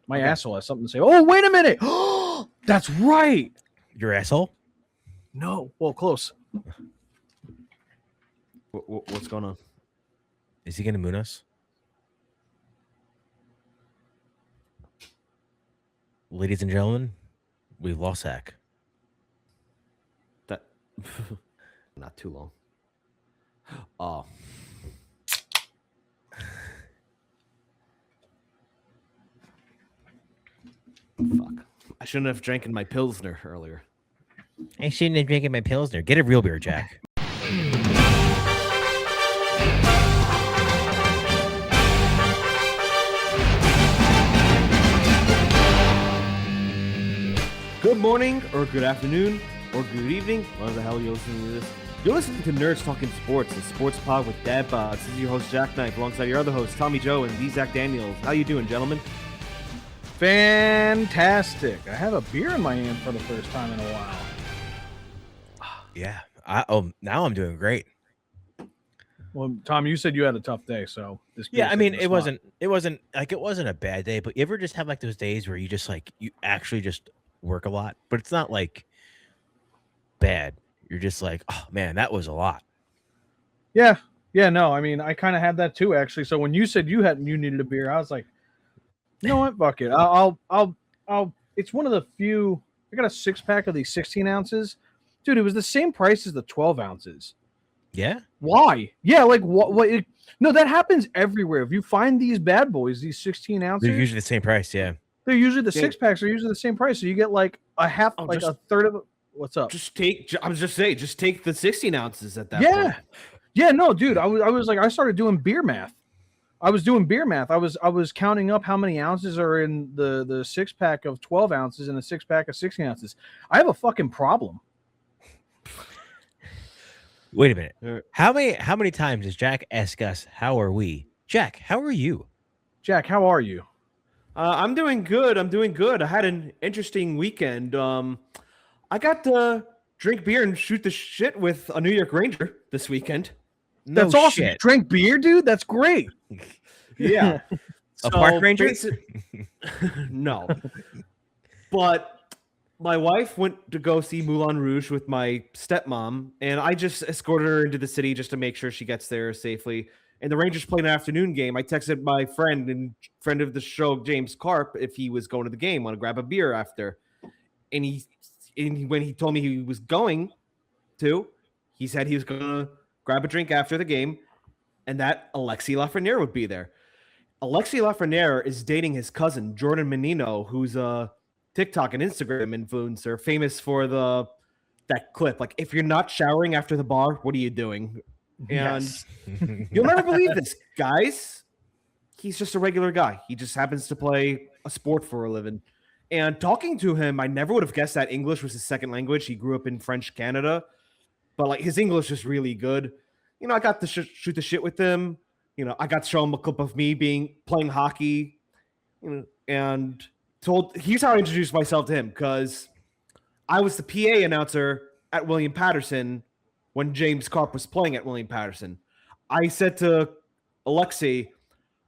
My asshole has something to say. Oh, wait a minute. That's right. Your asshole? No. Well, close. What's going on? Is he going to moon us? Ladies and gentlemen, we've lost Zach. That not too long. Oh. Fuck. I shouldn't have drank my Pilsner earlier. I shouldn't have drinking my Pilsner. Get a real beer, Jack. Good morning, or good afternoon, or good evening, whatever the hell you're listening to this. You're listening to Nerds Talking Sports, a sports pod with dad bods. This is your host, JackKnife, alongside your other hosts, Tommy Joe and Zach Daniels. How you doing, gentlemen? Fantastic. I have a beer in my hand for the first time in a while. Yeah. Now I'm doing great. Well, Tom, you said you had a tough day, so this. Yeah, I mean, it wasn't a bad day, but you ever just have like those days where you just you actually just work a lot, but it's not like bad. You're just like, oh man, that was a lot. Yeah. No, I mean, I kind of had that too, actually. So when you said you needed a beer, I was like, you know what? Fuck it. I'll. It's one of the few. I got a 6-pack of these 16 ounces, dude. It was the same price as the 12 ounces. Yeah. Why? Yeah, like what? No, that happens everywhere. If you find these bad boys, these 16 ounces, They're usually the same price. Yeah. they're usually the 6-packs are usually the same price. So you get like a half, a third of. What's up? Just take the 16 ounces at that point. Yeah, no, dude. I was like, I started doing beer math. I was counting up how many ounces are in the 6-pack of 12 ounces and a 6-pack of 16 ounces. I have a fucking problem. Wait a minute. How many times does Jack ask us, how are we? Jack, how are you? Jack, how are you? I'm doing good. I had an interesting weekend. I got to drink beer and shoot the shit with a New York Ranger this weekend. That's awesome. You drank beer, dude? That's great. Yeah. A park ranger? No. But my wife went to go see Moulin Rouge with my stepmom, and I just escorted her into the city just to make sure she gets there safely. And the Rangers played an afternoon game. I texted my friend of the show, James Karp, if he was going to the game, want to grab a beer after. And when he told me he was going to, he said he was going to grab a drink after the game, and that Alexi Lafreniere would be there. Alexi Lafreniere is dating his cousin, Jordan Menino, who's a TikTok and Instagram influencer, famous for that clip. Like, if you're not showering after the bar, what are you doing? And Yes. You'll never believe this, guys. He's just a regular guy. He just happens to play a sport for a living. And talking to him, I never would have guessed that English was his second language. He grew up in French Canada, but like his English is really good. You know, I got to shoot the shit with him. You know, I got to show him a clip of me playing hockey. You know, and here's how I introduced myself to him, because I was the PA announcer at William Patterson when James Karp was playing at William Patterson. I said to Alexei,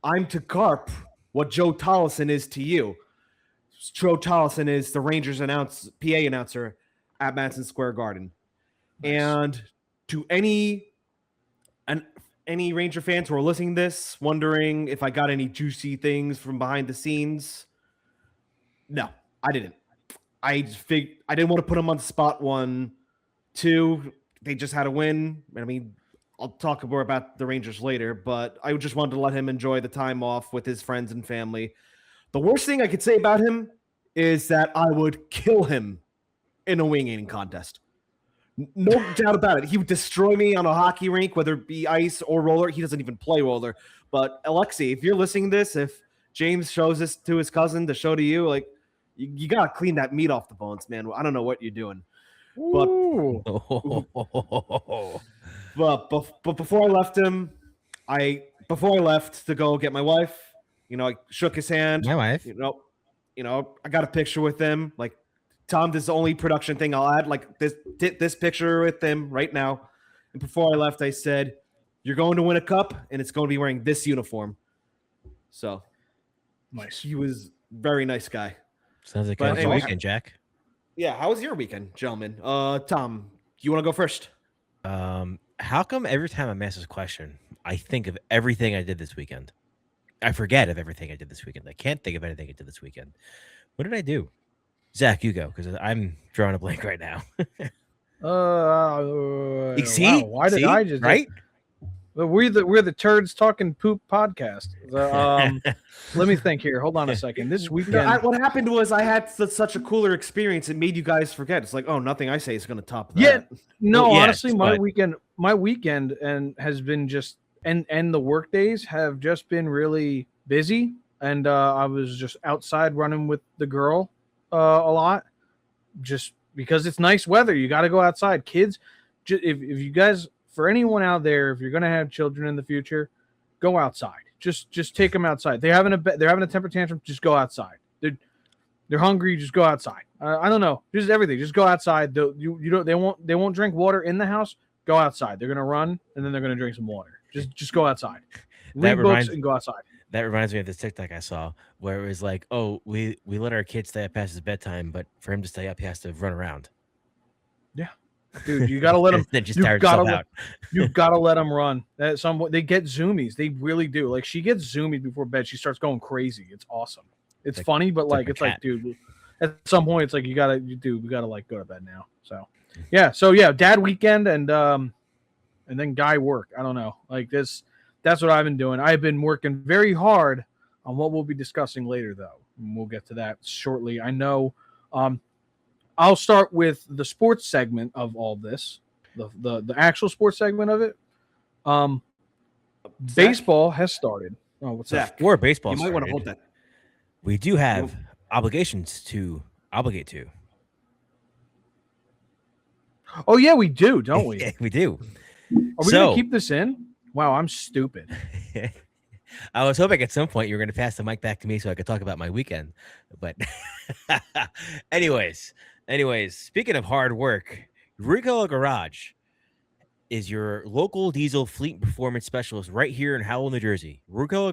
I'm to Karp what Joe Tollison is to you. Joe Tollison is the Rangers PA announcer at Madison Square Garden. Nice. And to any Ranger fans who are listening to this, wondering if I got any juicy things from behind the scenes, no, I didn't. I didn't want to put them on the spot. 1, 2, they just had a win. I mean, I'll talk more about the Rangers later, but I just wanted to let him enjoy the time off with his friends and family. The worst thing I could say about him is that I would kill him in a wing eating contest. No doubt about it. He would destroy me on a hockey rink, whether it be ice or roller. He doesn't even play roller. But Alexei, if you're listening to this, if James shows this to his cousin to show to you, like, you got to clean that meat off the bones, man. I don't know what you're doing. But before I left him, before I left to go get my wife, you know, I shook his hand. My wife. You know, I got a picture with him. Like, Tom, this is the only production thing I'll add. Like, this picture with him right now. And before I left, I said, "You're going to win a cup, and it's going to be wearing this uniform." So, nice. He was Very nice guy. Sounds like But a good anyway. weekend, Jack. Yeah, how was your weekend, gentlemen? Tom, you want to go first? How come every time I'm asked this question, I think of everything I did this weekend? I forget of everything I did this weekend. I can't think of anything I did this weekend. What did I do? Zach, you go, because I'm drawing a blank right now. Wow, why did I just right? We're the turds talking poop podcast. Let me think here. Hold on a second. This weekend, What happened was I had such a cooler experience. It made you guys forget. It's like, oh, nothing I say is going to top that. Yeah, no, Well, yes, honestly, my but- weekend and has been just and the work days have just been really busy. And I was just outside running with the girl a lot, just because it's nice weather. You got to go outside, kids. If you guys, for anyone out there, if you're gonna have children in the future, go outside. Just take them outside. They're having a temper tantrum. Just go outside. They're hungry. Just go outside. I don't know. Just everything. Just go outside. They won't drink water in the house. Go outside. They're gonna run and then they're gonna drink some water. Just go outside. Read books and go outside. That reminds me of this TikTok I saw where it was like, oh, we let our kid stay up past his bedtime, but for him to stay up, he has to run around. Yeah, dude, you gotta let them. Then just tired himself out. You've gotta let them run. They get zoomies. They really do. Like she gets zoomies before bed. She starts going crazy. It's awesome. It's funny, but like it's like, dude, at some point it's like we gotta like go to bed now. So yeah, dad weekend and then guy work. I don't know. Like this. That's what I've been doing. I've been working very hard on what we'll be discussing later, though. And we'll get to that shortly. I know. I'll start with the sports segment of all this, the actual sports segment of it. Baseball has started. Oh, what's that? Or baseball. You might want to hold that. We do have obligations to obligate to. Oh yeah, we do, don't we? We do. Are we gonna keep this in? Wow, I'm stupid. I was hoping at some point you were going to pass the mic back to me so I could talk about my weekend. But anyways, speaking of hard work, Recoil Garage is your local diesel fleet performance specialist right here in Howell, New Jersey. Recoil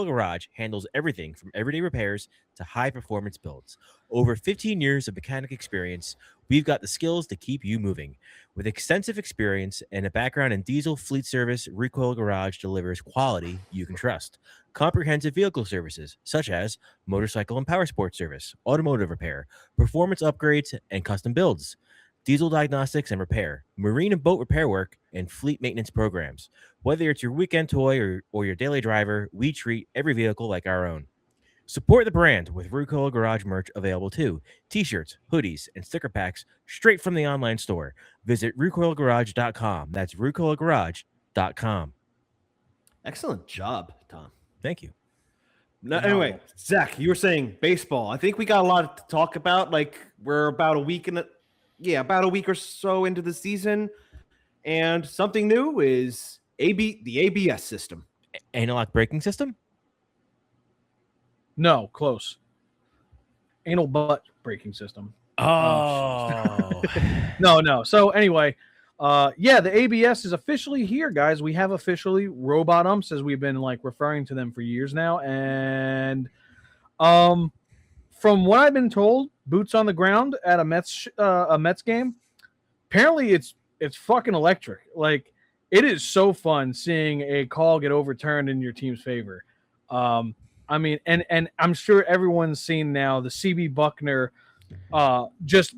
Garage handles everything from everyday repairs to high performance builds. Over 15 years of mechanic experience, we've got the skills to keep you moving. With extensive experience and a background in diesel fleet service, Recoil Garage delivers quality you can trust. Comprehensive vehicle services, such as motorcycle and power sports service, automotive repair, performance upgrades, and custom builds, diesel diagnostics and repair, marine and boat repair work, and fleet maintenance programs. Whether it's your weekend toy or your daily driver, we treat every vehicle like our own. Support the brand with Recoil Garage merch available too. T-shirts, hoodies, and sticker packs straight from the online store. Visit recoilgarage.com. That's recoilgarage.com. Excellent job, Tom. Thank you. No, anyway, Zach, you were saying baseball. I think we got a lot to talk about. Like we're about a week about a week or so into the season, and something new is the ABS system. Anti-lock braking system? No, close. Anal butt braking system. Oh. No. So anyway, the ABS is officially here, guys. We have officially robot umps, as we've been like referring to them for years now. And from what I've been told, boots on the ground at a Mets game, apparently it's fucking electric. Like it is so fun seeing a call get overturned in your team's favor. I mean, and I'm sure everyone's seen now the CB Buckner just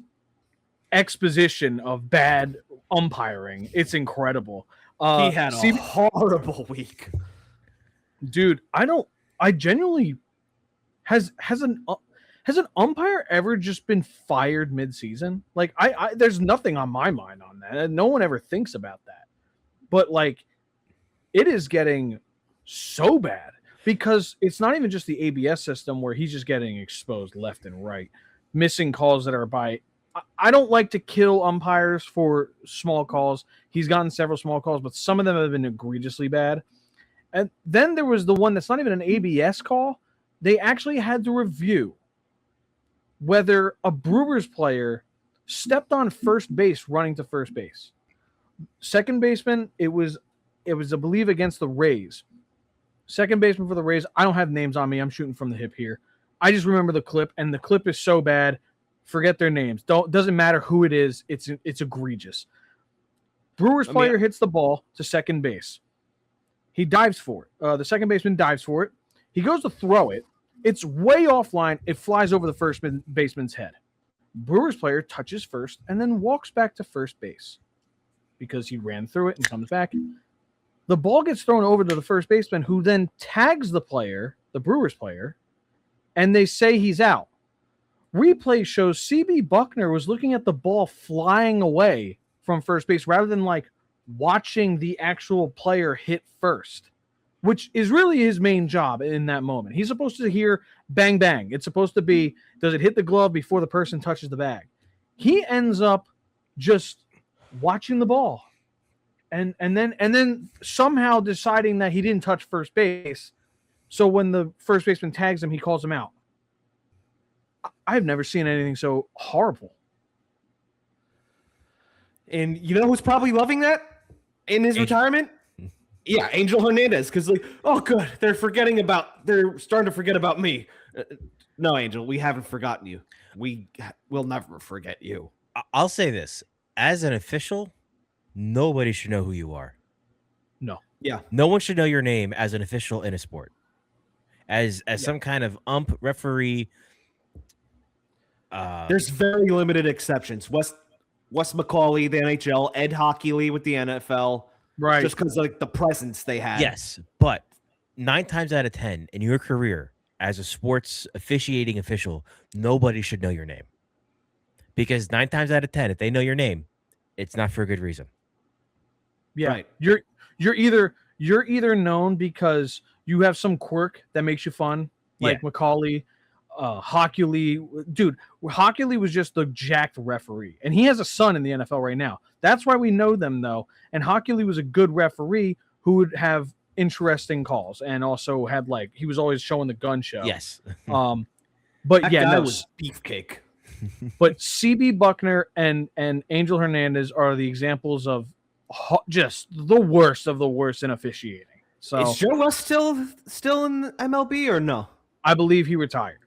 exposition of bad umpiring. It's incredible. He had a horrible week. Dude, I genuinely has an umpire ever just been fired mid-season? Like I there's nothing on my mind on that. No one ever thinks about that. But like it is getting so bad. Because it's not even just the ABS system where he's just getting exposed left and right. Missing calls that are by... I don't like to kill umpires for small calls. He's gotten several small calls, but some of them have been egregiously bad. And then there was the one that's not even an ABS call. They actually had to review whether a Brewers player stepped on first base running to first base. Second baseman, it was I believe against the Rays. Second baseman for the Rays. I don't have names on me. I'm shooting from the hip here. I just remember the clip, and the clip is so bad. Forget their names. Doesn't matter who it is. It's egregious. Brewers player hits the ball to second base. He dives for it. The second baseman dives for it. He goes to throw it. It's way offline. It flies over the first baseman's head. Brewers player touches first and then walks back to first base because he ran through it and comes back. The ball gets thrown over to the first baseman, who then tags the player, the Brewers player, and they say he's out. Replay shows CB Buckner was looking at the ball flying away from first base rather than like watching the actual player hit first, which is really his main job in that moment. He's supposed to hear bang, bang. It's supposed to be, does it hit the glove before the person touches the bag? He ends up just watching the ball and then somehow deciding that he didn't touch first base. So when the first baseman tags him, he calls him out. I've never seen anything so horrible. And you know who's probably loving that in his retirement? Yeah, Angel Hernandez. Because like, oh, good, they're starting to forget about me. No, Angel, we haven't forgotten you. We'll never forget you. I'll say this: as an official, nobody should know who you are. No. Yeah. No one should know your name as an official in a sport. As some kind of ump, referee. There's very limited exceptions. Wes McCauley, the NHL, Ed Hockley with the NFL, right? Just because like the presence they had. Yes, but 9 times out of 10 in your career as a sports officiating official, nobody should know your name, because 9 times out of 10, if they know your name, it's not for a good reason. Yeah, right. You're either known because you have some quirk that makes you fun, like McCauley. Hockley, dude, Hockley was just the jacked referee, and he has a son in the NFL right now. That's why we know them, though. And Hockley was a good referee who would have interesting calls, and also had like he was always showing the gun show. Yes. But that guy was beefcake. But CB Buckner and Angel Hernandez are the examples of just the worst of the worst in officiating. So is Joe West still in MLB or no? I believe he retired.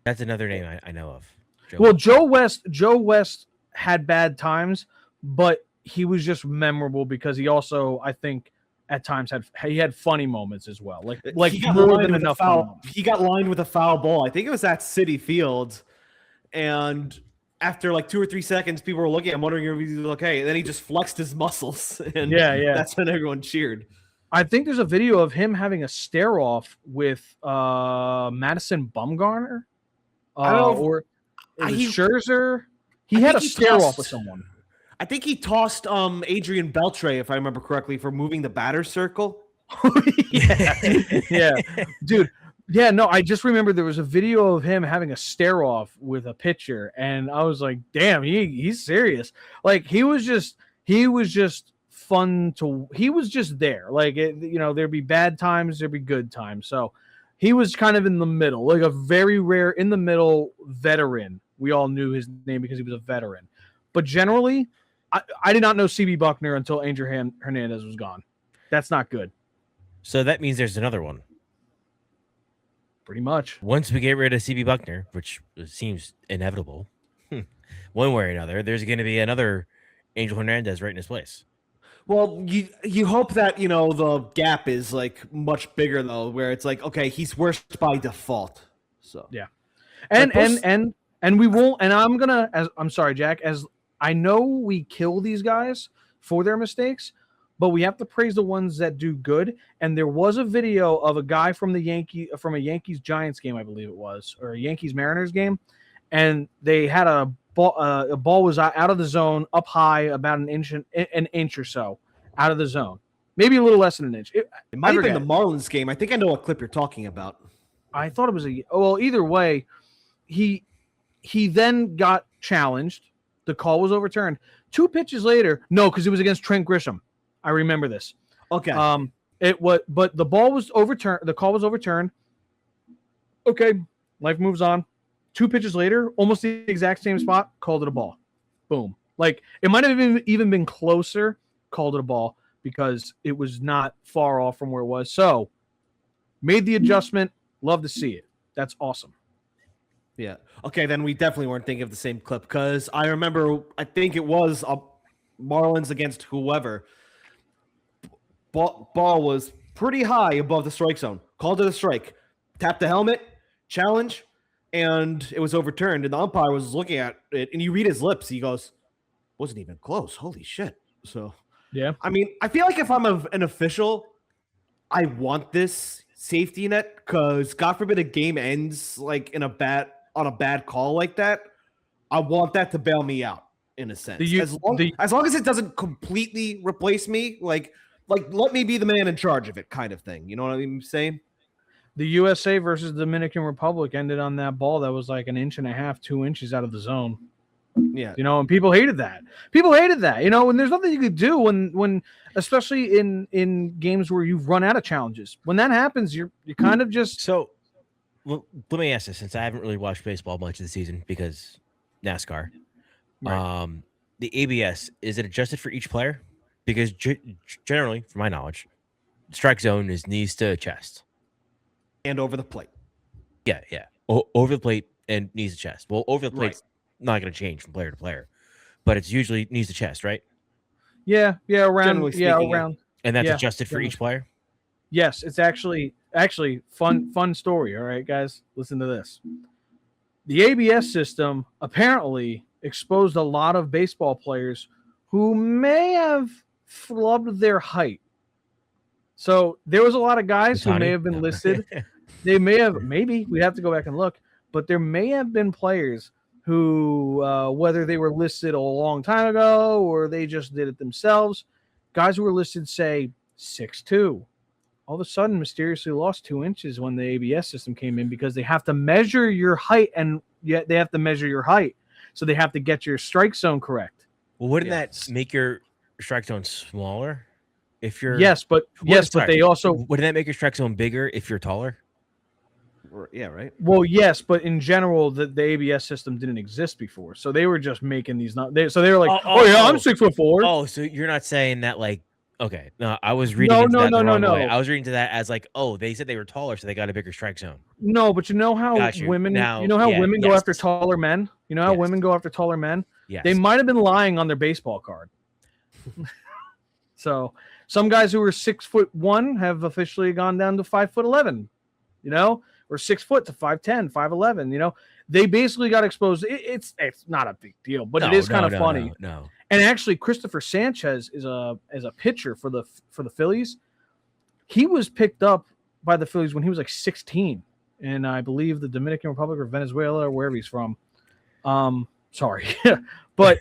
That's another name I know of. Joe West had bad times, but he was just memorable because he also, I think, at times had funny moments as well. Like more than enough. He got lined with a foul ball. I think it was at Citi Field, and after like 2 or 3 seconds, people were looking at him, wondering if he was okay. And then he just flexed his muscles, and that's when everyone cheered. I think there's a video of him having a stare off with Madison Bumgarner. Or it was Scherzer. He had a stare off with someone. I think he tossed Adrian Beltre, if I remember correctly, for moving the batter's circle. yeah, dude. Yeah, no, I just remember there was a video of him having a stare off with a pitcher, and I was like, damn, he's serious. Like he was just fun to. He was just there. Like there'd be bad times, there'd be good times. So. He was kind of in the middle, like a very rare in the middle veteran. We all knew his name because he was a veteran. But generally, I did not know CB Buckner until Angel Hernandez was gone. That's not good. So that means there's another one. Pretty much. Once we get rid of CB Buckner, which seems inevitable, one way or another, there's going to be another Angel Hernandez right in his place. Well, you hope that, the gap is like much bigger though, where it's like, okay, he's worst by default. So yeah. And we won't, and I'm sorry, Jack, as I know we kill these guys for their mistakes, but we have to praise the ones that do good. And there was a video of a guy from a Yankees Giants game, I believe it was, or a Yankees Mariners game, and they had a ball was out of the zone, up high, about an inch or so out of the zone, maybe a little less than an inch. It might have been the Marlins game. I think I know what clip you're talking about. I thought it was either way, he then got challenged. The call was overturned. 2 pitches later, no, because it was against Trent Grisham. I remember this. Okay. But the ball was overturned. The call was overturned. Okay, life moves on. 2 pitches later, almost the exact same spot, called it a ball. Boom. Like, it might have even been closer, called it a ball, because it was not far off from where it was. So, made the adjustment. Love to see it. That's awesome. Yeah. Okay, then we definitely weren't thinking of the same clip because I remember, I think it was Marlins against whoever. Ball was pretty high above the strike zone. Called it a strike. Tapped the helmet, challenge, and it was overturned. And the umpire was looking at it, and you read his lips. He goes, wasn't even close. Holy shit. So, Yeah. I mean, I feel like if I'm an official, I want this safety net because God forbid a game ends like on a bad call like that. I want that to bail me out in a sense. As long as it doesn't completely replace me, like let me be the man in charge of it, kind of thing. You know what I'm saying? The USA versus Dominican Republic ended on that ball that was like 1.5 inches, 2 inches out of the zone. Yeah. You know, and people hated that. People hated that. You know, and there's nothing you could do when especially in games where you've run out of challenges. When that happens, you kind of just So, well, let me ask this, since I haven't really watched baseball much of the season because NASCAR. Right. The ABS, is it adjusted for each player? Because generally, from my knowledge, strike zone is knees to chest. And over the plate. Yeah. Over the plate and knees to chest. Well, over the plate's not going to change from player to player, but it's usually knees to chest, right? Yeah, around speaking, around. And that's adjusted for each player? Yes, it's actually fun story. All right, guys, listen to this. The ABS system apparently exposed a lot of baseball players who may have flubbed their height. So there was a lot of guys who may have been listed. They may have, maybe we have to go back and look, but there may have been players who, whether they were listed a long time ago or they just did it themselves, guys who were listed, say 6'2", all of a sudden mysteriously lost 2 inches when the ABS system came in because they have to measure your height, and yet they have to measure your height. So they have to get your strike zone correct. Well, wouldn't that make your strike zone smaller? If you're but they also wouldn't that make your strike zone bigger if you're taller? Yeah, right. Well, yes, but in general, the ABS system didn't exist before, so they were just making these. So they were like, I'm 6'4". Oh, so you're not saying that like. Okay, no, I was reading into that the wrong way. I was reading to that as like, oh, they said they were taller, so they got a bigger strike zone. No, but you know how women, women go after taller men. You know how women go after taller men. Yes. They might have been lying on their baseball card. So some guys who were 6'1" have officially gone down to 5'11", you know, or 6 foot to 5'10", 5'11", you know. They basically got exposed. It's not a big deal, but it is kind of funny. No. And actually, Christopher Sanchez is a pitcher for the Phillies. He was picked up by the Phillies when he was like 16, and I believe the Dominican Republic or Venezuela or wherever he's from. Sorry, but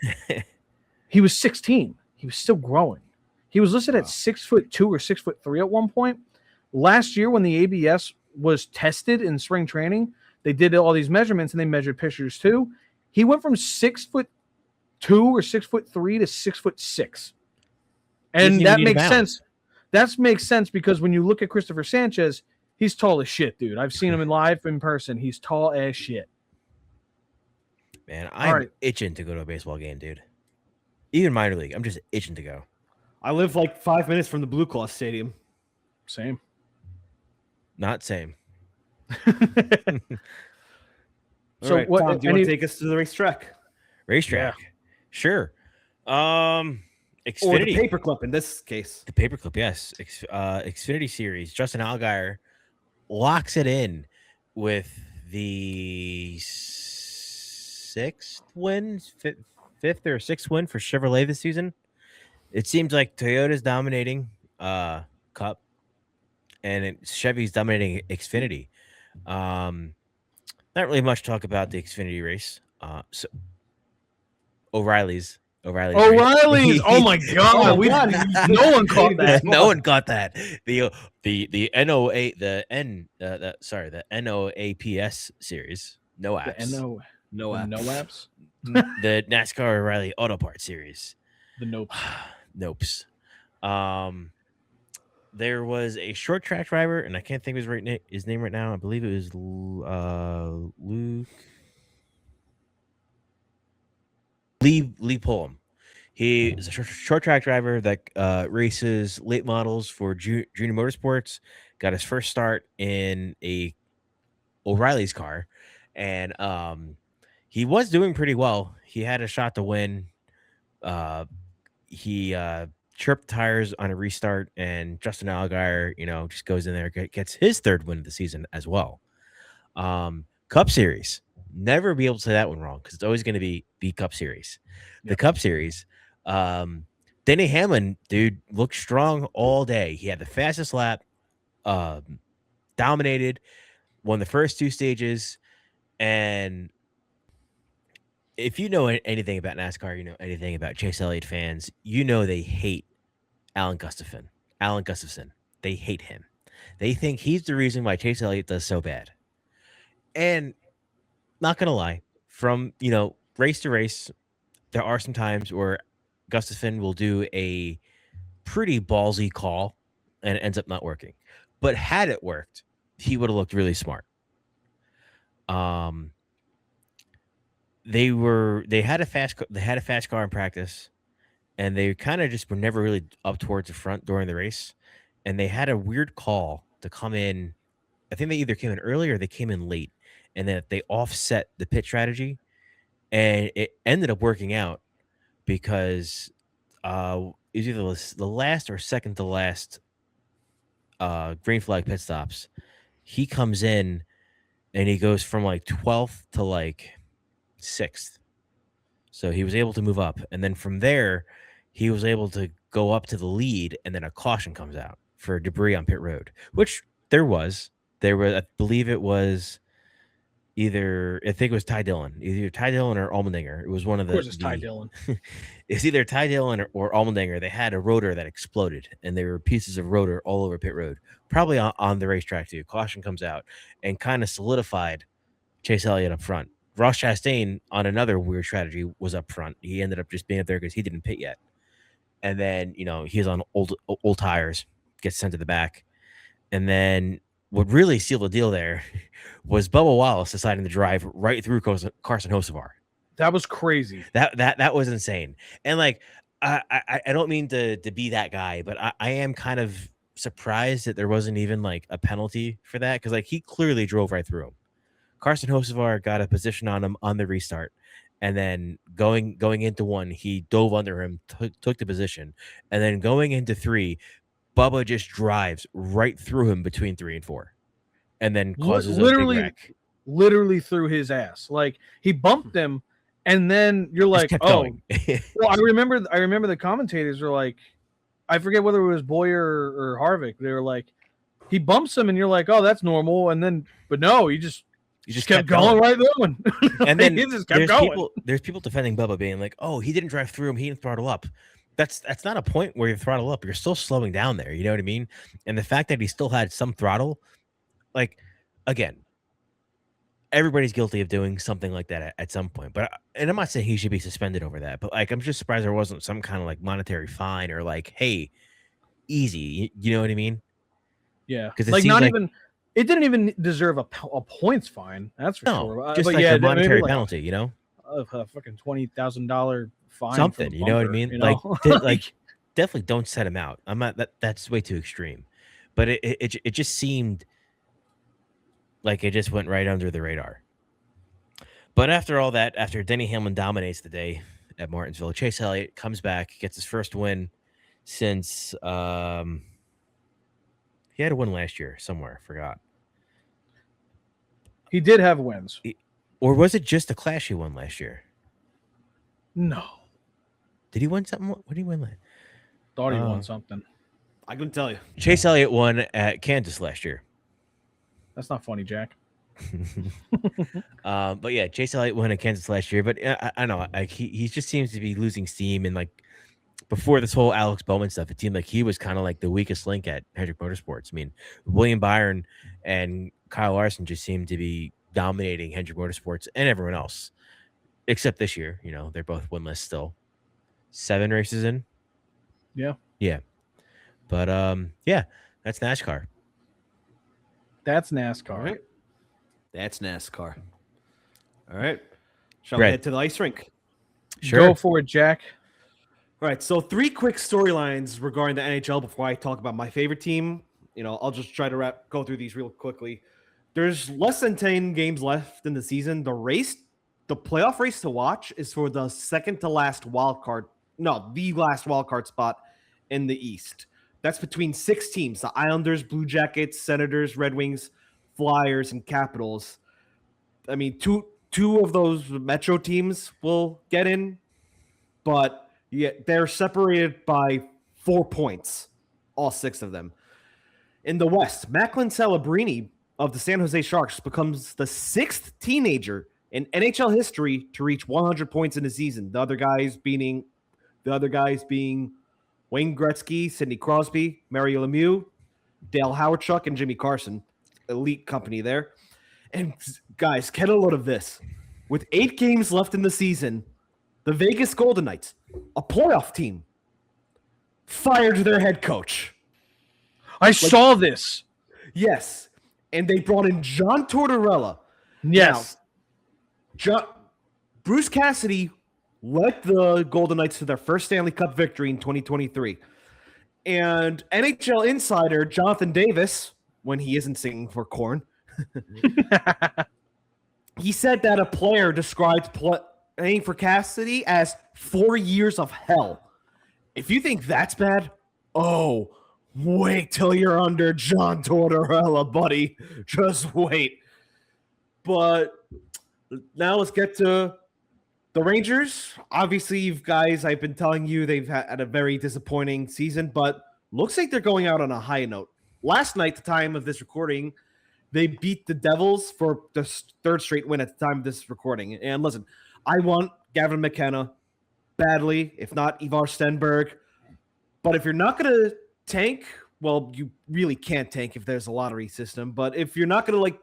he was 16. He was still growing. He was listed at 6'2" or 6'3" at one point. Last year, when the ABS was tested in spring training, they did all these measurements and they measured pitchers too. He went from 6'2" or 6'3" to 6'6", and that makes sense. That makes sense because when you look at Christopher Sanchez, he's tall as shit, dude. I've seen him in person. He's tall as shit. Man, I'm itching to go to a baseball game, dude. Even minor league, I'm just itching to go. I live like 5 minutes from the Blue Claw Stadium. Same. Not same. So right, Tom, do you want to take us to the racetrack? Yeah. Sure. Xfinity. Or the paperclip in this case. The paperclip, yes. Xfinity Series. Justin Allgaier locks it in with the fifth or sixth win for Chevrolet this season. It seems like Toyota's dominating Cup, and Chevy's dominating Xfinity. Not really much talk about the Xfinity race. So O'Reilly's. Oh my God! No one caught that. No one caught that. The NOAPS series. No apps. No apps. The NASCAR O'Reilly Auto Parts series. The nopes. Nopes. There was a short track driver, and I can't think of his name right now. I believe it was Luke Lee Pullum. He is a short track driver that races late models for Junior Motorsports. Got his first start in a O'Reilly's car, and he was doing pretty well. He had a shot to win. He chirped tires on a restart, and Justin Allgaier, just goes in there, gets his third win of the season as well. Cup Series, never be able to say that one wrong because it's always going to be the Cup Series. The Yep. Cup Series, Denny Hamlin, dude, looked strong all day. He had the fastest lap, dominated, won the first two stages, and if you know anything about NASCAR, you know anything about Chase Elliott fans, they hate Alan Gustafson. They hate him. They think he's the reason why Chase Elliott does so bad. And not gonna lie, from race to race, there are some times where Gustafson will do a pretty ballsy call and it ends up not working. But had it worked, he would have looked really smart. They had a fast car in practice, and they kind of just were never really up towards the front during the race. And they had a weird call to come in. I think they either came in early or they came in late, and then they offset the pit strategy, and it ended up working out because it was either the last or second to last green flag pit stops. He comes in and he goes from like 12th to like 6th. So he was able to move up. And then from there, he was able to go up to the lead, and then a caution comes out for debris on pit road, which there was. I believe it was I think it was Ty Dillon, either Ty Dillon or Allmendinger. It was one of the. Of course, it's Ty Dillon. It's either Ty Dillon or Allmendinger. They had a rotor that exploded, and there were pieces of rotor all over pit road, probably on the racetrack too. Caution comes out and kind of solidified Chase Elliott up front. Ross Chastain, on another weird strategy, was up front. He ended up just being up there because he didn't pit yet. And then, he's on old tires, gets sent to the back. And then what really sealed the deal there was Bubba Wallace deciding to drive right through Carson Hocevar. That was crazy. That was insane. And like, I don't mean to be that guy, but I am kind of surprised that there wasn't even like a penalty for that, because like he clearly drove right through him. Carson Hocevar got a position on him on the restart, and then going into one, he dove under him, took the position, and then going into 3, Bubba just drives right through him between 3 and 4, and then causes a big wreck. Literally through his ass. Like he bumped him, and then you're like, oh. Well, I remember the commentators were like, I forget whether it was Boyer or Harvick. They were like, he bumps him, and you're like, oh, that's normal. And then, but no, he just kept going right through him. And then he just kept going. There's people defending Bubba, being like, oh, he didn't drive through him, he didn't throttle up. That's not a point where you throttle up. You're still slowing down there. You know what I mean? And the fact that he still had some throttle, like, again, everybody's guilty of doing something like that at some point. And I'm not saying he should be suspended over that, but like, I'm just surprised there wasn't some kind of like monetary fine or like, hey, easy. You know what I mean? Yeah. Because like not even. It didn't even deserve a points fine. That's for sure. Just like a monetary penalty, a fucking $20,000 fine, something. For you know what I mean? Like, definitely don't set him out. I'm not. That's way too extreme. But it just seemed like it just went right under the radar. But after all that, after Denny Hamlin dominates the day at Martinsville, Chase Elliott comes back, gets his first win since he had a win last year somewhere. Forgot. He did have wins. Or was it just the Clash he won last year? No. Did he win something? What did he win last? Thought he won something. I couldn't tell you. Chase Elliott won at Kansas last year. That's not funny, Jack. But yeah, Chase Elliott won at Kansas last year. But I know, like he just seems to be losing steam. And like before this whole Alex Bowman stuff, it seemed like he was kind of like the weakest link at Hendrick Motorsports. I mean, William Byron and Kyle Larson just seemed to be dominating Hendrick Motorsports and everyone else, except this year. They're both winless still. 7 races in. Yeah. But yeah, that's NASCAR. That's NASCAR. All right. Shall we head to the ice rink? Sure. Go for it, Jack. All right. So 3 quick storylines regarding the NHL before I talk about my favorite team. I'll just try to go through these real quickly. There's less than 10 games left in the season. The playoff race to watch is for the second to last wild card. No, the last wild card spot in the East. That's between 6 teams: the Islanders, Blue Jackets, Senators, Red Wings, Flyers, and Capitals. I mean, two of those Metro teams will get in, but yeah, they're separated by 4 points, all 6 of them. In the West, Macklin Celebrini of the San Jose Sharks becomes the 6th teenager in NHL history to reach 100 points in a season. The other guys being Wayne Gretzky, Sidney Crosby, Mario Lemieux, Dale Howardchuk, and Jimmy Carson. Elite company there. And guys, get a load of this. With 8 games left in the season, the Vegas Golden Knights, a playoff team, fired their head coach. I saw this. Yes. And they brought in John Tortorella. Yes. Now, Bruce Cassidy led the Golden Knights to their first Stanley Cup victory in 2023. And NHL insider Jonathan Davis, when he isn't singing for Korn, he said that a player described playing for Cassidy as 4 years of hell. If you think that's bad, wait till you're under John Tortorella, buddy. Just wait. But now let's get to the Rangers. Obviously, you guys, I've been telling you they've had a very disappointing season, but looks like they're going out on a high note. Last night, the time of this recording, they beat the Devils for the 3rd straight win at the time of this recording. And listen, I want Gavin McKenna badly, if not Ivar Stenberg. But if you're not going to tank, well, you really can't tank if there's a lottery system. But if you're not going to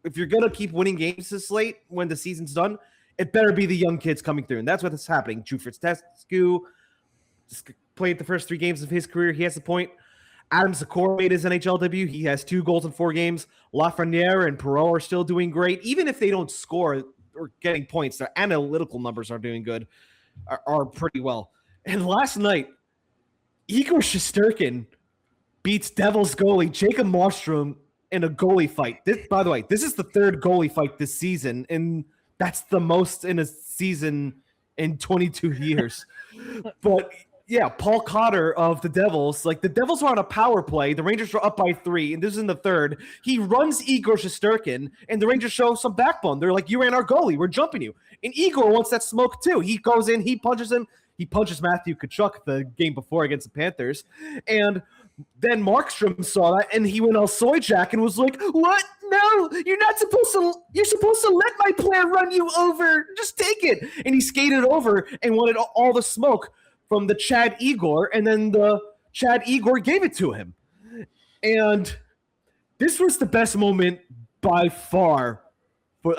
if you're going to keep winning games this late when the season's done, it better be the young kids coming through. And that's what's happening. Jufritz Tescu just played the first 3 games of his career. He has the point. Adam Zakor made his NHL debut. He has 2 goals in 4 games. Lafreniere and Perreault are still doing great. Even if they don't score or getting points, their analytical numbers are doing good, are pretty well. And last night, Igor Shesterkin beats Devils goalie Jacob Markstrom in a goalie fight. By the way, this is the 3rd goalie fight this season, and that's the most in a season in 22 years. But yeah, Paul Cotter of the Devils, the Devils were on a power play. The Rangers were up by 3, and this is in the 3rd. He runs Igor Shesterkin, and the Rangers show some backbone. They're like, you ran our goalie. We're jumping you. And Igor wants that smoke too. He goes in, he punches him. He punches Matthew Tkachuk the game before against the Panthers. And then Markstrom saw that, and he went all soy jack and was like, what? No, you're supposed to let my player run you over. Just take it. And he skated over and wanted all the smoke from the Chad Igor, and then the Chad Igor gave it to him. And this was the best moment by far. For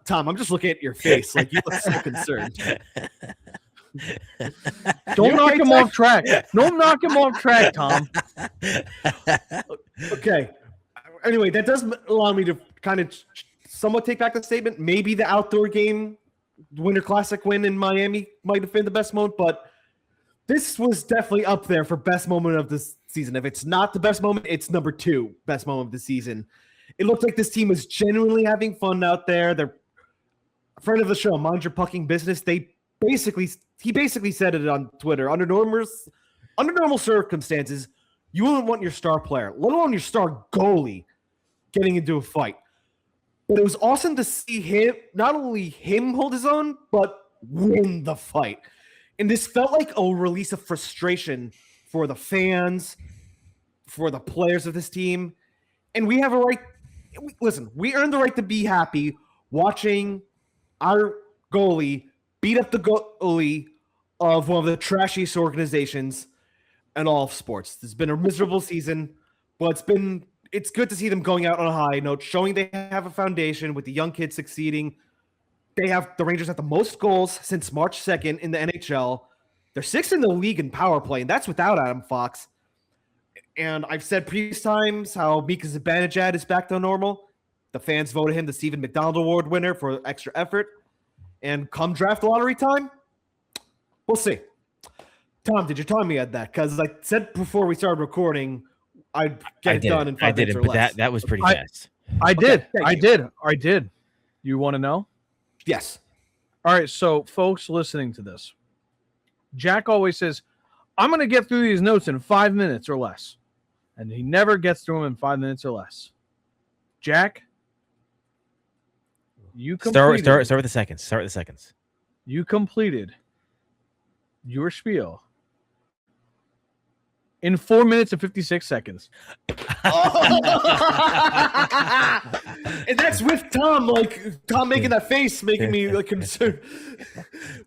Tom, I'm just looking at your face. You look so concerned. Don't knock him off track. Don't knock him off track, Tom. Okay. Anyway, that does allow me to kind of somewhat take back the statement. Maybe the outdoor game, Winter Classic win in Miami might have been the best moment, but this was definitely up there for best moment of this season. If it's not the best moment, it's number 2 best moment of the season. It looked like this team was genuinely having fun out there. They're a friend of the show, Mind Your Pucking Business. He basically said it on Twitter. Under normal circumstances, you wouldn't want your star player, let alone your star goalie, getting into a fight. But it was awesome to see him, not only him hold his own, but win the fight. And this felt like a release of frustration for the fans, for the players of this team. And we have a right. Listen, we earned the right to be happy watching our goalie beat up the goalie of one of the trashiest organizations in all of sports. It's been a miserable season, but it's good to see them going out on a high note, showing they have a foundation with the young kids succeeding. The Rangers have the most goals since March 2nd in the NHL. They're 6th in the league in power play, and that's without Adam Fox. And I've said previous times how Mika Zibanejad is back to normal. The fans voted him the Stephen McDonald Award winner for extra effort. And come draft lottery time, we'll see. Tom, did you tell me at that? Because I said before we started recording, I'd get it done in 5 minutes or less. But that was pretty fast. I did. thank you. I did. You want to know? Yes. All right, so folks listening to this, Jack always says, I'm going to get through these notes in 5 minutes or less. And he never gets through them in 5 minutes or less. Jack, you completed. Start with the seconds. Start with the seconds. You completed your spiel in 4 minutes and 56 seconds. And that's with Tom, Tom making that face, making me concerned.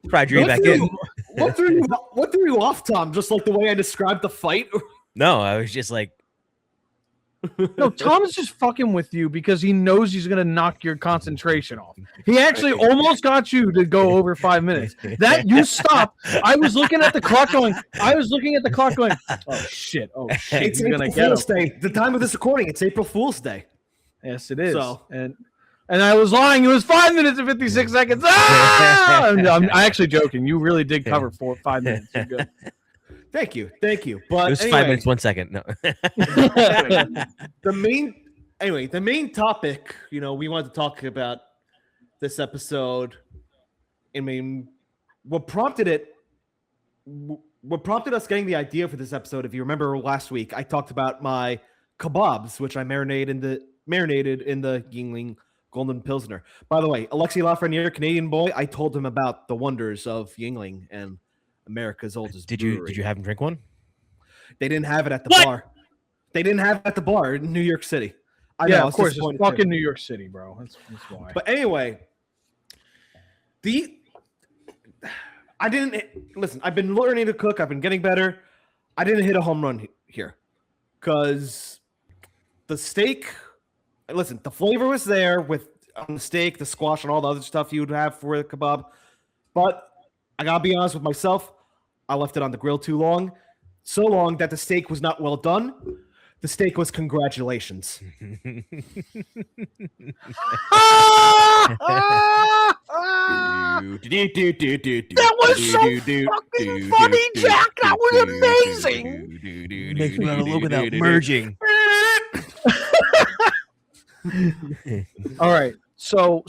Probably drew you back in. What threw you off, Tom? Just like the way I described the fight? No, I was just like, No, Tom's just fucking with you because he knows he's going to knock your concentration off. He actually almost got you to go over 5 minutes. That you stopped. I was looking at the clock going, oh shit. It's April Fool's Day. The time of this recording, it's April Fool's Day. Yes, it is. So. And I was lying. It was 5 minutes and 56 seconds. Ah! I'm actually joking. You really did cover 5 minutes. You're good. Thank you. But it was 5 minutes, 1 second. No. The main topic, we wanted to talk about this episode. I mean, what prompted us getting the idea for this episode, if you remember last week, I talked about my kebabs, which I marinated in the Yingling Golden Pilsner. By the way, Alexi Lafreniere, Canadian boy, I told him about the wonders of Yingling and America's oldest brewery. Did you have him drink one? They didn't have it at the bar. They didn't have it at the bar in New York City. Yeah, of course. It's fucking New York City, bro. That's why. But anyway, I didn't listen. I've been learning to cook. I've been getting better. I didn't hit a home run here because the steak. Listen, the flavor was there with on the steak, the squash, and all the other stuff you would have for a kebab. But I gotta be honest with myself. I left it on the grill too long. So long that the steak was not well done. The steak was congratulations. That was so fucking funny, Jack. That was amazing. Makes me want to look without merging. All right. So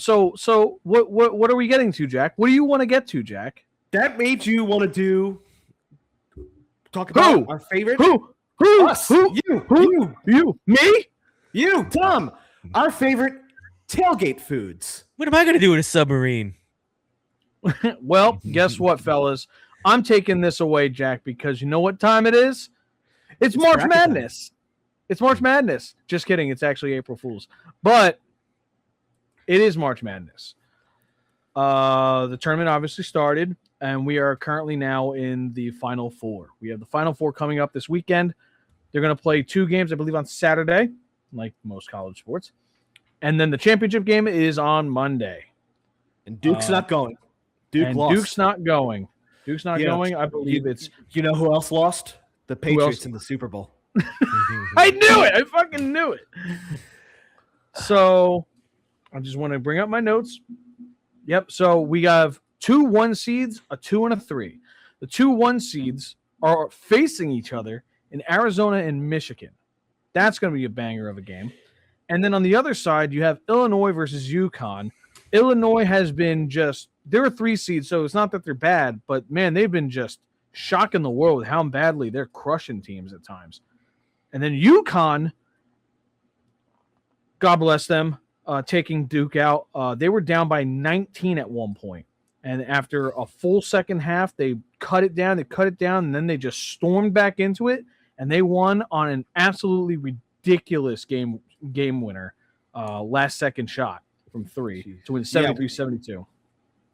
what are we getting to, Jack? What do you want to get to, Jack? That made you want to talk about our favorite? Who? Us. Who? You? Me? You, Tom. Our favorite tailgate foods. What am I going to do with a submarine? Well, guess what, fellas? I'm taking this away, Jack, because you know what time it is? It's March Madness. It's March Madness. Just kidding. It's actually April Fool's. But it is March Madness. The tournament obviously started, and we are currently now in the Final Four. We have the Final Four coming up this weekend. They're going to play 2 games, I believe, on Saturday, like most college sports. And then the championship game is on Monday. And Duke's not going. Duke lost. Duke's not going. Duke's not going. I believe it's... You know who else lost? The Patriots in the Super Bowl. I knew it. I fucking knew it. So I just want to bring up my notes. Yep. So we have 2 1 seeds, a 2 and a 3. The 2 1 seeds are facing each other in Arizona and Michigan. That's going to be a banger of a game. And then on the other side, you have Illinois versus UConn. Illinois has been they're a 3 seed, so it's not that they're bad, but man, they've been just shocking the world with how badly they're crushing teams at times. And then UConn, God bless them, taking Duke out. They were down by 19 at one point. And after a full second half, they cut it down, and then they just stormed back into it, and they won on an absolutely ridiculous game winner, last second shot from 3 to win 73-72.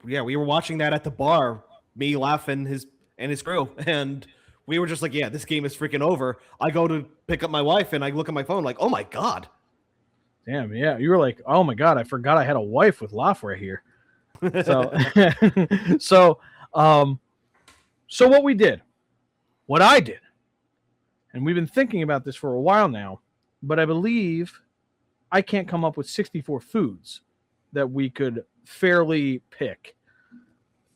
Yeah, we were watching that at the bar, me, laughing, his crew, and we were just like, yeah, this game is freaking over. I go to pick up my wife, and I look at my phone like, oh, my God. Damn, yeah. You were like, oh, my God, I forgot I had a wife with Lafra here. So, so what I did, and we've been thinking about this for a while now, but I believe I can't come up with 64 foods that we could fairly pick.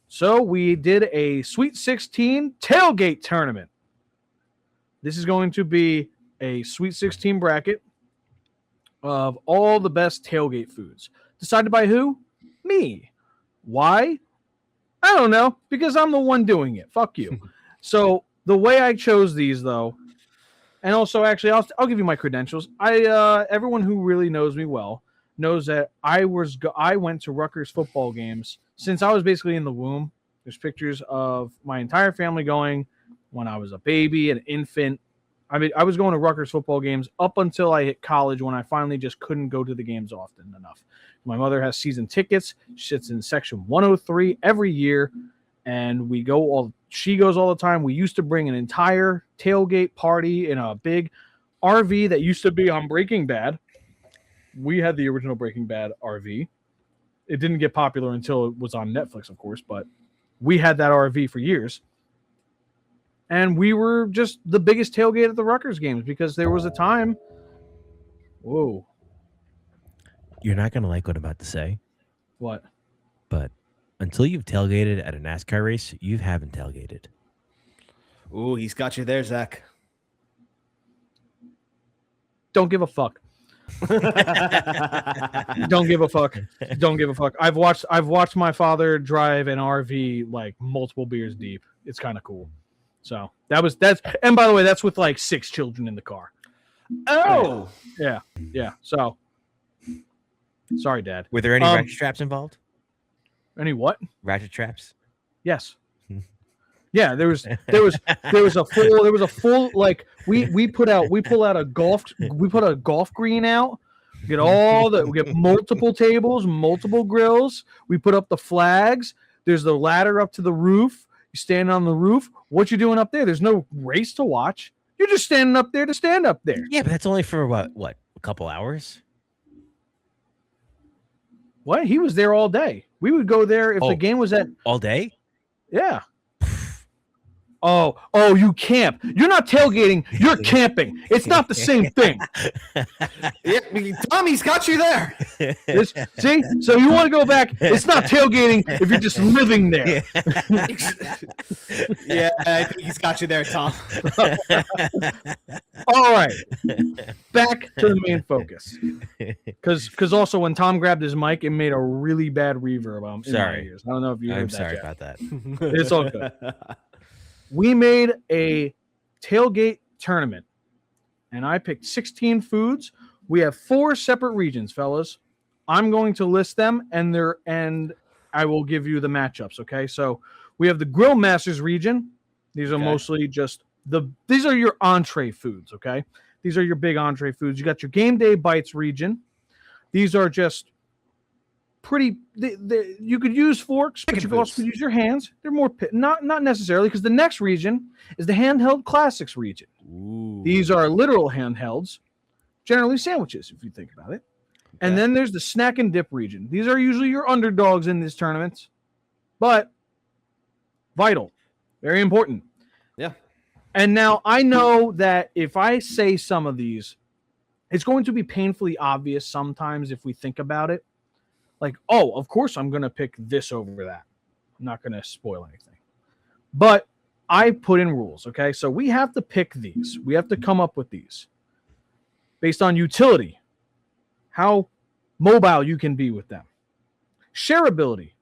So we did a Sweet 16 tailgate tournament. This is going to be a Sweet 16 bracket. of all the best tailgate foods. Decided by who? Me. Why? I don't know, because I'm the one doing it. Fuck you. So the way I chose these, though, and also actually, I'll give you my credentials. Everyone who really knows me well knows that I went to Rutgers football games since I was basically in the womb. There's pictures of my entire family going when I was a baby, an infant. I mean, I was going to Rutgers football games up until I hit college when I finally just couldn't go to the games often enough. My mother has season tickets. She sits in section 103 every year, and she goes all the time. We used to bring an entire tailgate party in a big RV that used to be on Breaking Bad. We had the original Breaking Bad RV. It didn't get popular until it was on Netflix, of course, but we had that RV for years. And we were just the biggest tailgate at the Rutgers games because there was a time. Whoa. You're not going to like what I'm about to say, What? but until you've tailgated at a NASCAR race, you haven't tailgated. Ooh, he's got you there, Zach. Don't give a fuck. Don't give a fuck. Don't give a fuck. I've watched my father drive an RV like multiple beers deep. It's kind of cool. So that's and by the way, that's with like 6 children in the car. Oh, Yeah. So sorry, Dad. Were there any ratchet traps involved? Any what? Ratchet traps? Yes. Yeah, there was a full like we put a golf green out. We get multiple tables, multiple grills. We put up the flags. There's the ladder up to the roof. You stand on the roof. What you doing up there? There's no race to watch. You're just standing up there to stand up there. Yeah, but that's only for what a couple hours? What? He was there all day. We would go there if the game was at all day. Yeah. Oh, you camp. You're not tailgating. You're camping. It's not the same thing. yeah, Tommy's got you there. See? So you want to go back. It's not tailgating if you're just living there. Yeah, I think he's got you there, Tom. All right. Back to the main focus. Because also when Tom grabbed his mic, it made a really bad reverb. Sorry. I don't know if you heard I'm that sorry yet. about that. It's all good. We made a tailgate tournament, and I picked 16 foods. We have 4 separate regions, fellas. I'm going to list them, and I will give you the matchups. Okay, so we have the Grill Masters region. These are mostly just these are your entree foods. Okay, these are your big entree foods. You got your Game Day Bites region. These are just pretty. You could use forks, but you could also use your hands. They're more not necessarily, because the next region is the handheld classics region. Ooh. These are literal handhelds, generally sandwiches, if you think about it. And then there's the snack and dip region. These are usually your underdogs in these tournaments, but vital, very important. Yeah. And now I know that if I say some of these, it's going to be painfully obvious sometimes if we think about it. Like, oh, of course I'm going to pick this over that. I'm not going to spoil anything. But I put in rules, okay? So we have to pick these. We have to come up with these based on utility, how mobile you can be with them. Shareability,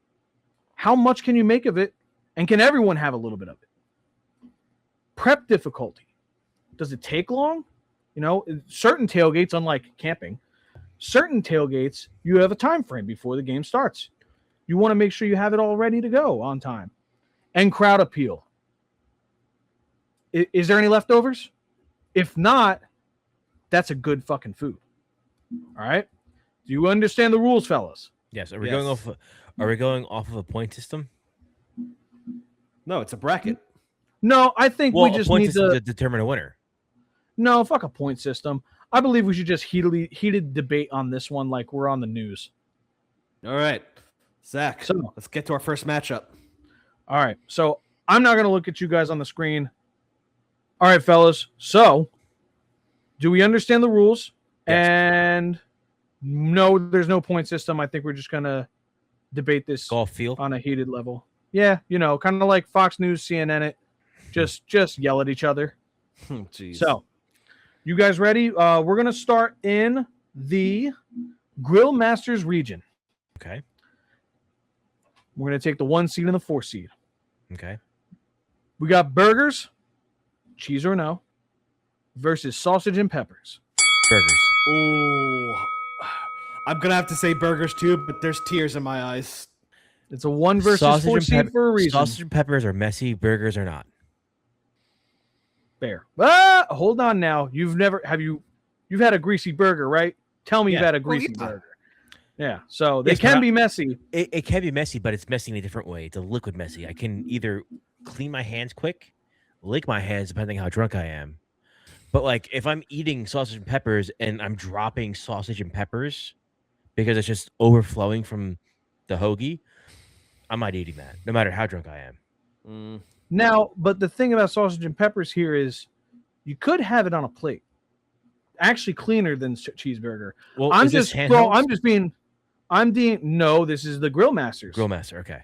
how much can you make of it, and can everyone have a little bit of it? Prep difficulty, does it take long? You know, certain tailgates, unlike camping, certain tailgates, you have a time frame before the game starts. You want to make sure you have it all ready to go on time. And crowd appeal. Is there any leftovers? If not, that's a good fucking food. All right? Do you understand the rules, fellas? Yes. Are we going off? Are we going off of a point system? No, it's a bracket. No, I think we just need to determine a winner. No, fuck a point system. I believe we should just heated debate on this one like we're on the news. All right, Zach, so let's get to our first matchup. All right, so I'm not going to look at you guys on the screen. All right, fellas, so do we understand the rules? Yes. And no, there's no point system. I think we're just going to debate this golf feel on a heated level. Yeah, you know, kind of like Fox News, CNN it. Just yell at each other. Jeez. So, you guys ready? We're going to start in the Grill Masters region. Okay. We're going to take the 1 seed and the 4 seed. Okay. We got burgers, cheese or no, versus sausage and peppers. Burgers. Ooh. I'm gonna have to say burgers too, but there's tears in my eyes. It's a 1 versus 4 seed for a reason. Sausage and peppers are messy. Burgers are not. Fair. Hold on now. You've had a greasy burger, right? Tell me you've had a greasy burger. Yeah. So they can be messy. It can be messy, but it's messy in a different way. It's a liquid messy. I can either clean my hands quick, lick my hands depending how drunk I am. But like if I'm eating sausage and peppers and I'm dropping sausage and peppers because it's just overflowing from the hoagie, I'm not eating that, no matter how drunk I am. Now, but the thing about sausage and peppers here is you could have it on a plate. Actually cleaner than cheeseburger. Well, No, this is the Grill Masters. Grill Master, okay.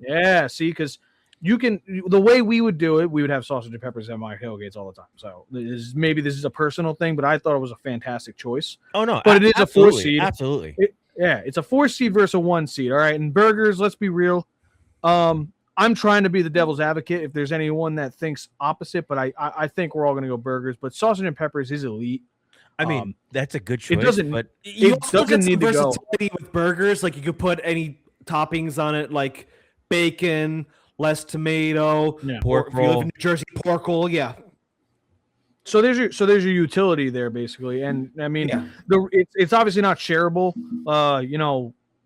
Yeah, see, because the way we would do it, we would have sausage and peppers at my tailgates all the time. So maybe this is a personal thing, but I thought it was a fantastic choice. Oh no, but it is a 4 seed. Absolutely. It's a 4 seed versus a 1 seed. All right, and burgers. Let's be real. I'm trying to be the devil's advocate if there's anyone that thinks opposite, but I think we're all going to go burgers. But sausage and peppers is elite. I mean, that's a good choice. It doesn't. But You it also doesn't get need some to go. versatility with burgers. Like you could put any toppings on it, like bacon, less tomato, pork if you live roll. in New Jersey, pork roll. Yeah. So there's your utility there basically, and I mean it's obviously not shareable.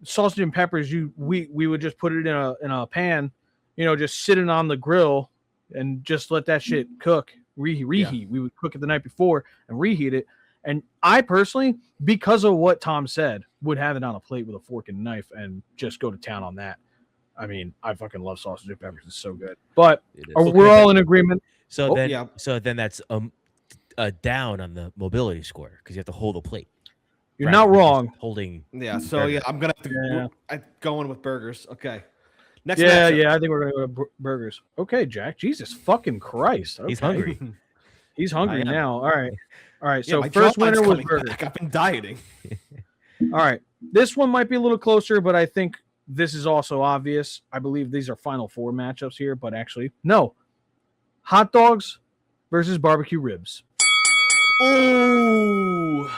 Sausage and peppers. We would just put it in a pan, just sit it on the grill and just let that shit cook. Reheat. We would cook it the night before and reheat it. And I personally, because of what Tom said, would have it on a plate with a fork and knife and just go to town on that. I mean, I fucking love sausage and peppers. It's so good. But we're all in agreement. So then that's a down on the mobility score because you have to hold a plate. You're not wrong. Holding. Yeah. So I'm gonna have to go in with burgers. Okay. Next. Yeah. I think we're gonna go to burgers. Okay, Jack. Jesus fucking Christ. Okay. He's hungry. He's hungry now. All right. So my first jawline's winner was coming burgers. back. I've been dieting. All right. This one might be a little closer, but I think this is also obvious. I believe these are Final Four matchups here, but actually, no. Hot dogs versus barbecue ribs. Ooh.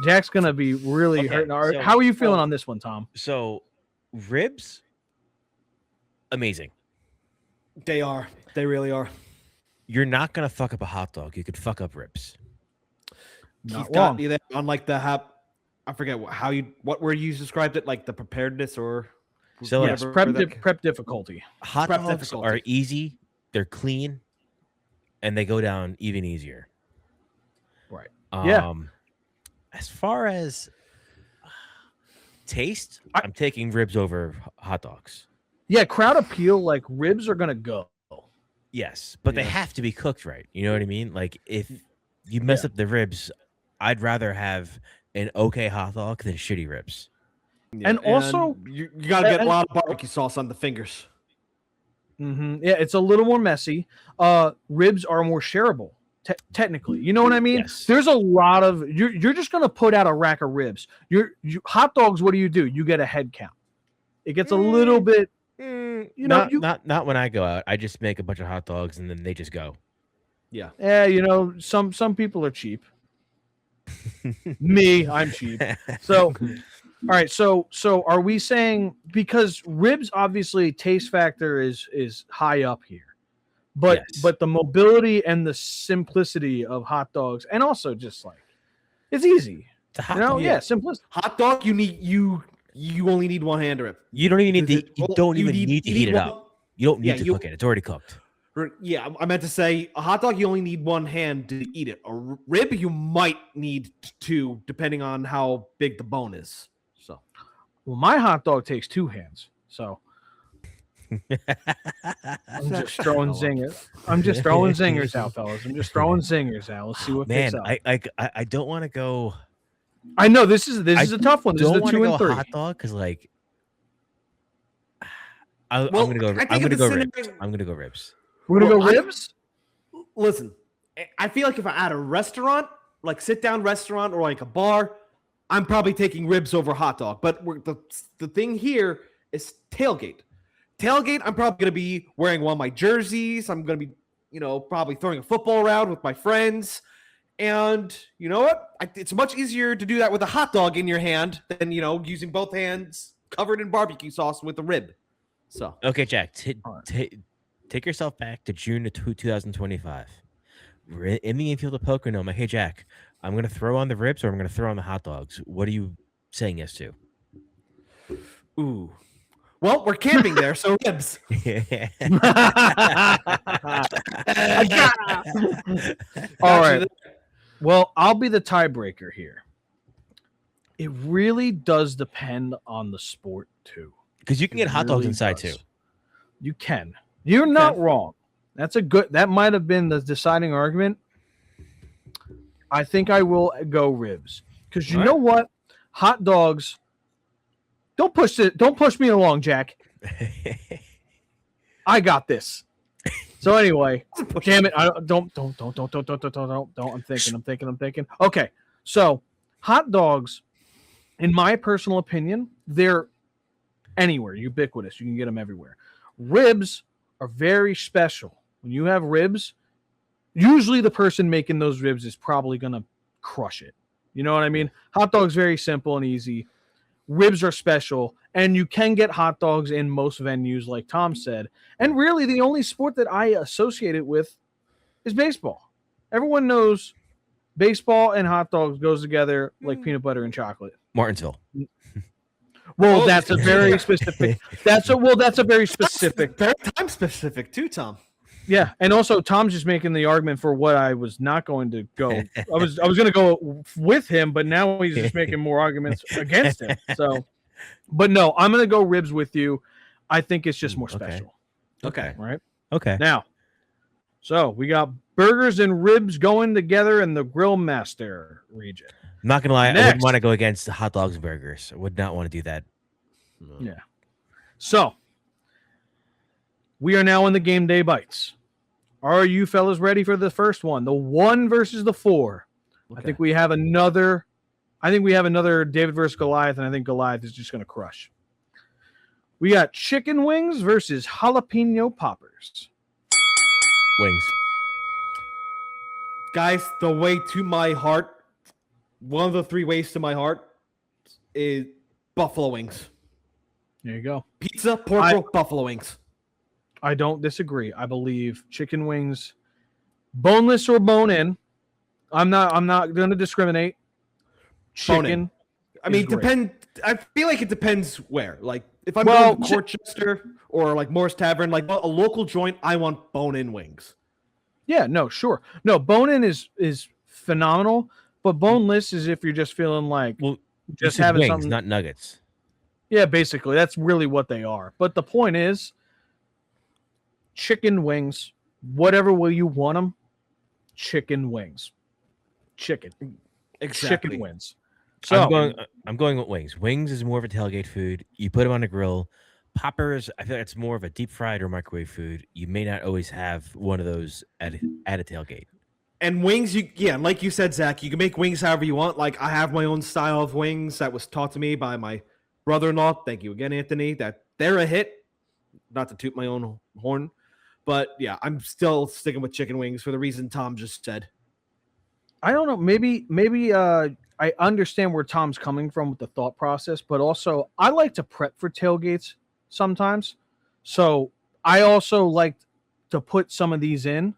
Jack's gonna be really hurting. So, how are you feeling on this one, Tom? So ribs, amazing. They are. They really are. You're not gonna fuck up a hot dog. You could fuck up ribs. Not wrong. Either unlike the I forget what word you described it, like the preparedness or So yes, prep difficulty. Hot Prep dogs difficulty. are easy. They're clean, and they go down even easier. Right. As far as taste, I'm taking ribs over hot dogs. Yeah, crowd appeal, like ribs are gonna go. Yes, but they have to be cooked right. You know what I mean? Like if you mess up the ribs, I'd rather have an okay hot dog than shitty ribs. Yeah, and also you gotta get a lot of barbecue sauce on the fingers. Yeah, it's a little more messy. Ribs are more shareable, technically. You know what I mean? Yes. There's a lot of you're just gonna put out a rack of ribs. Hot dogs. What do? You get a head count. It gets a little bit. Not when I go out. I just make a bunch of hot dogs and then they just go. Yeah. Yeah, some people are cheap. Me, I'm cheap. So, all right. So are we saying because ribs obviously taste factor is high up here, but the mobility and the simplicity of hot dogs, and also just like it's easy. Simplicity. Hot dog, you only need one hand to rip. You don't even need to. You don't even need to heat it up. You don't need to cook it. It's already cooked. Yeah, I meant to say a hot dog. You only need one hand to eat it. A rib, you might need two, depending on how big the bone is. So, well, my hot dog takes two hands. So I'm just throwing zingers. I'm just throwing zingers out, fellas. I'm just throwing zingers out. Let's see what Man, kicks out. I don't want to go. I know this is a tough one. This is the 2 and 3 hot dog because like I'm gonna go ribs. I'm gonna go ribs. We're gonna go ribs. Listen, I feel like if I'm at a restaurant like sit down restaurant or like a bar, I'm probably taking ribs over hot dog. But the thing here is tailgate. Tailgate, I'm probably going to be wearing one of my jerseys. I'm going to be, probably throwing a football around with my friends. And you know what? It's much easier to do that with a hot dog in your hand than, using both hands covered in barbecue sauce with a rib. So Okay, Jack, take yourself back to June of 2025. We're in the infield of poker. I'm like, hey, Jack, I'm going to throw on the ribs or I'm going to throw on the hot dogs. What are you saying yes to? Ooh. Well, we're camping there, so ribs. All right. Well, I'll be the tiebreaker here. It really does depend on the sport, too. Because you can get hot dogs inside, too. You can. You're not wrong. That might have been the deciding argument. I think I will go ribs. Because you know what? Hot dogs. Don't push me along, Jack. I got this. So anyway, damn it! Don't. I'm thinking. Okay, so hot dogs, in my personal opinion, they're anywhere, ubiquitous. You can get them everywhere. Ribs are very special. When you have ribs, usually the person making those ribs is probably gonna crush it. You know what I mean? Hot dogs very simple and easy. Ribs are special, and you can get hot dogs in most venues, like Tom said. And really, the only sport that I associate it with is baseball. Everyone knows baseball and hot dogs goes together like peanut butter and chocolate. Martinsville. Well, that's a very specific. That's a very specific. Very time specific too, Tom. Yeah, and also Tom's just making the argument for what I was not going to go. I was going to go with him, but now he's just making more arguments against him. So, but no, I'm going to go ribs with you. I think it's just more special. Okay. Right. Okay. Now, so we got burgers and ribs going together in the Grill Master region. I'm not going to lie. Next. I wouldn't want to go against the hot dogs and burgers. I would not want to do that. Yeah. So we are now in the game day bites. Are you fellas ready for the first one? The 1 versus the 4. Okay. I think we have another David versus Goliath, and I think Goliath is just going to crush. We got chicken wings versus jalapeno poppers. Wings. Guys, the way to my heart, one of the 3 ways to my heart is buffalo wings. There you go. Pizza, pork roll, buffalo wings. I don't disagree. I believe chicken wings, boneless or bone-in. I'm not going to discriminate. Chicken. I mean, I feel like it depends where. Like if I'm going to Corchester or like Morris Tavern, like a local joint, I want bone-in wings. Yeah, no, sure. No, bone-in is phenomenal, but boneless is if you're just feeling like just having wings, something, not nuggets. Yeah, basically, that's really what they are. But the point is, chicken wings, whatever way you want them, chicken wings. Chicken. Exactly. Chicken wings. So I'm going with wings. Wings is more of a tailgate food. You put them on a grill. Poppers, I feel like it's more of a deep fried or microwave food. You may not always have one of those at a tailgate. And wings, like you said, Zach, you can make wings however you want. Like I have my own style of wings that was taught to me by my brother-in-law. Thank you again, Anthony. That they're a hit. Not to toot my own horn. But yeah, I'm still sticking with chicken wings for the reason Tom just said. I don't know. Maybe I understand where Tom's coming from with the thought process, but also I like to prep for tailgates sometimes. So I also like to put some of these in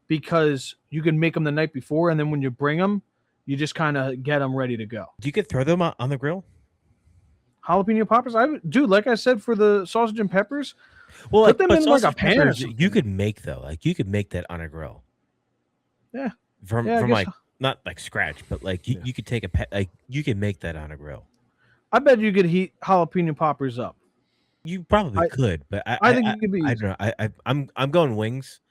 because you can make them the night before, and then when you bring them, you just kind of get them ready to go. Do you could throw them on the grill? Jalapeno poppers? Like I said, for the sausage and peppers, well, put them in like a pan. Or you could make you could make that on a grill. Yeah. From like not like scratch, but like you could take you could make that on a grill. I bet you could heat jalapeno poppers up. You probably could, but I think it could be. I don't know. I'm going wings,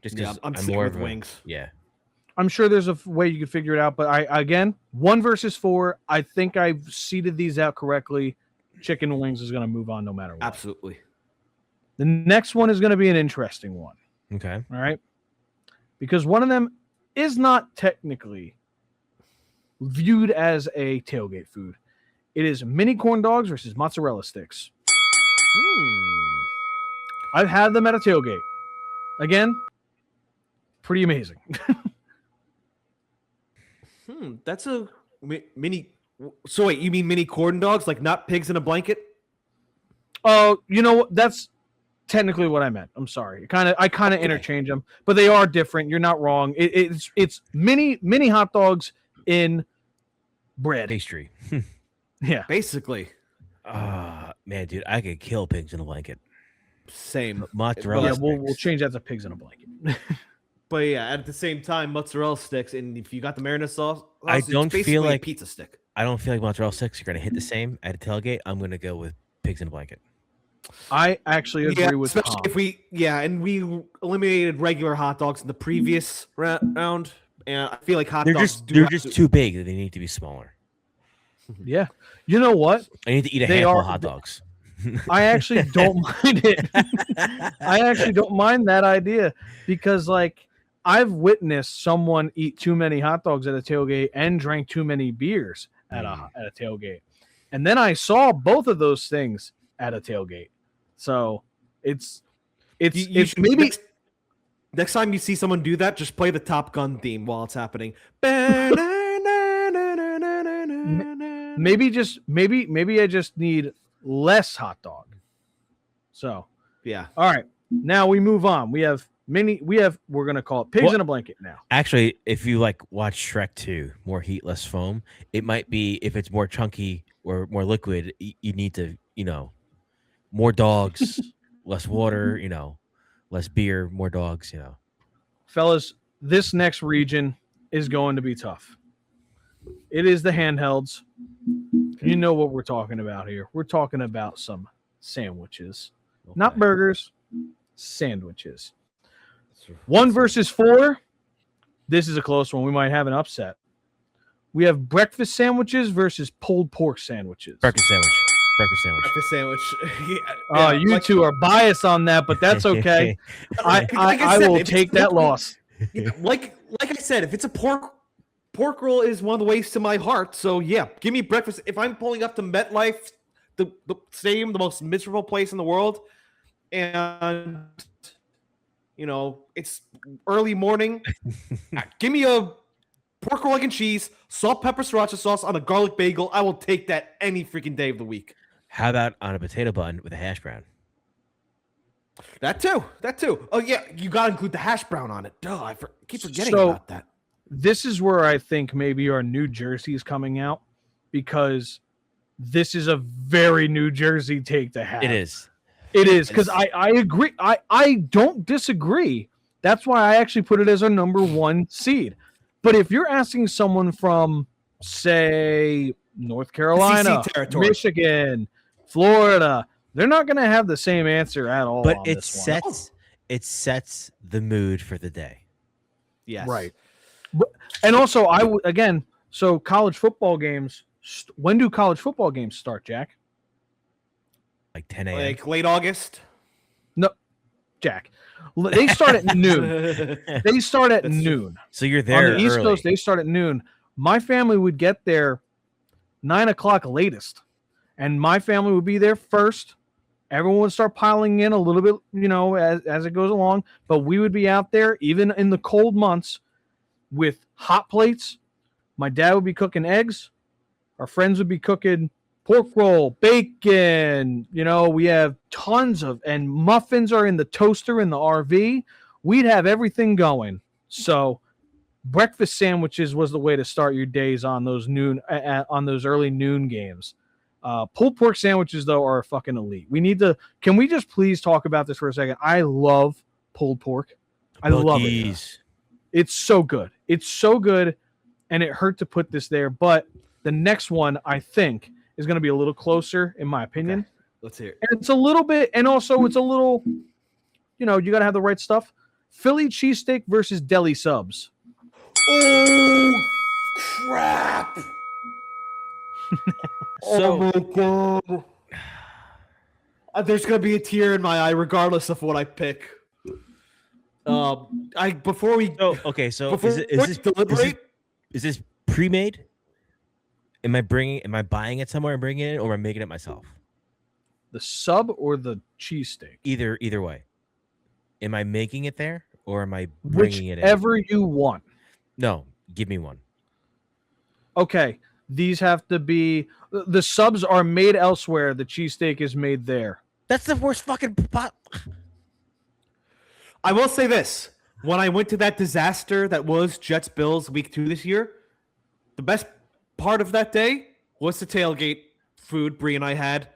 just because I'm more with wings. Yeah. I'm sure there's a way you could figure it out, but again, 1 versus 4. I think I've seeded these out correctly. Chicken wings is going to move on no matter what. Absolutely. The next one is going to be an interesting one. Okay. All right. Because one of them is not technically viewed as a tailgate food. It is mini corn dogs versus mozzarella sticks. I've had them at a tailgate. Again, pretty amazing. That's a mini. So wait, you mean mini corn dogs, like not pigs in a blanket? Oh, you know what? That's technically what I meant. I'm sorry. I kind of interchange them, but they are different. You're not wrong. It's mini hot dogs in bread. Pastry. Yeah. Basically. Man, dude, I could kill pigs in a blanket. Same. Mozzarella Yeah, sticks. we'll change that to pigs in a blanket. But yeah, at the same time, mozzarella sticks, and if you got the marinara sauce, I it's don't basically feel a like- pizza stick. I don't feel like mozzarella sticks are going to hit the same at a tailgate. I'm going to go with pigs in a blanket. I actually agree with especially Tom. if we and we eliminated regular hot dogs in the previous round, and I feel like They're dogs just too big. They need to be smaller. Yeah. You know what? I need to eat a They handful are- of hot dogs. I actually don't mind it. I actually don't mind that idea because, like, I've witnessed someone eat too many hot dogs at a tailgate and drank too many beers at a tailgate, and then I saw both of those things at a tailgate. So it's You should, maybe next time you see someone do that, just play the Top Gun theme while it's happening. maybe I just need less hot dog. So Yeah. all right, now we move on. We're gonna call it pigs Well- in a blanket now. Actually, if you like watch Shrek 2, more heat, less foam, it might be if it's more chunky or more liquid, you need to, more dogs, less water, less beer, more dogs, Fellas, this next region is going to be tough. It is the handhelds. You know what we're talking about here. We're talking about some sandwiches, not Okay. burgers, sandwiches. 1 versus 4. This is a close one. We might have an upset. We have breakfast sandwiches versus pulled pork sandwiches. Breakfast sandwich. Breakfast sandwich. Breakfast sandwich. Oh, you two are biased on that, but that's okay. Like I I said, will if it's take that pork roll- loss. like I said, if it's a pork roll is one of the ways to my heart. So yeah, give me breakfast. If I'm pulling up to MetLife, the stadium, the most miserable place in the world, and it's early morning, give me a pork roll, egg and cheese, salt, pepper, sriracha sauce on a garlic bagel. I will take that any freaking day of the week. How about on a potato bun with a hash brown? That too. Oh yeah, you gotta include the hash brown on it. Duh, I keep forgetting So- about that. This is where I think maybe our New Jersey is coming out because this is a very New Jersey take to have. It is. It is because I agree. I don't disagree. That's why I actually put it as our number 1 seed. But if you're asking someone from, say, North Carolina, territory. Michigan, Florida, they're not going to have the same answer at all. But on it this one. sets the mood for the day. Yes. Right. And also, I would again. So college football games. When do college football games start, Jack? Like 10 a.m. Like late August. Jack, they start at noon. They start at That's true. noon. So you're there On the East early. Coast, they start at noon. My family would get there 9 o'clock latest, and my family would be there first. Everyone would start piling in a little bit, as it goes along. But we would be out there, even in the cold months, with hot plates. My dad would be cooking eggs. Our friends would be cooking pork roll, bacon. We have tons and muffins are in the toaster in the RV. We'd have everything going. So breakfast sandwiches was the way to start your days on those early noon games. Pulled pork sandwiches though are fucking elite. Can we just please talk about this for a second? I love pulled pork. I love it. Boogies. It's so good. It's so good, and it hurt to put this there. But the next one, I think, is going to be a little closer, in my opinion. Okay. Let's hear it. And it's a little bit, and also it's a little, you got to have the right stuff. Philly cheesesteak versus deli subs. Oh crap! So- oh my god! There's gonna be a tear in my eye, regardless of what I pick. Before we So okay, so before is we deliberate, this pre-made? Am I buying it somewhere and bringing it, or am I making it myself? The sub or the cheesesteak? Either way. Am I making it there, or am I bringing it in? Whichever you want. No, give me one. Okay, these have to be the subs are made elsewhere. The cheesesteak is made there. That's the worst fucking pot. I will say this: when I went to that disaster that was Jets Bills week 2 this year, the best part of that day was the tailgate food Bree and I had.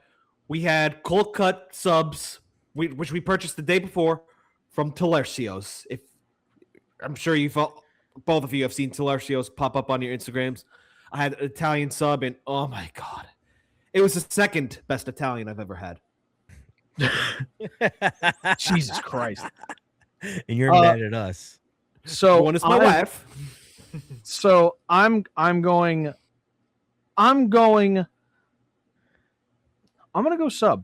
We had cold cut subs, which we purchased the day before from Talercio's. If I'm sure both of you have seen Talercio's pop up on your Instagrams. I had an Italian sub, and oh my god, it was the second best Italian I've ever had. Jesus Christ! And you're mad at us. So One is my wife. So I'm going to go sub.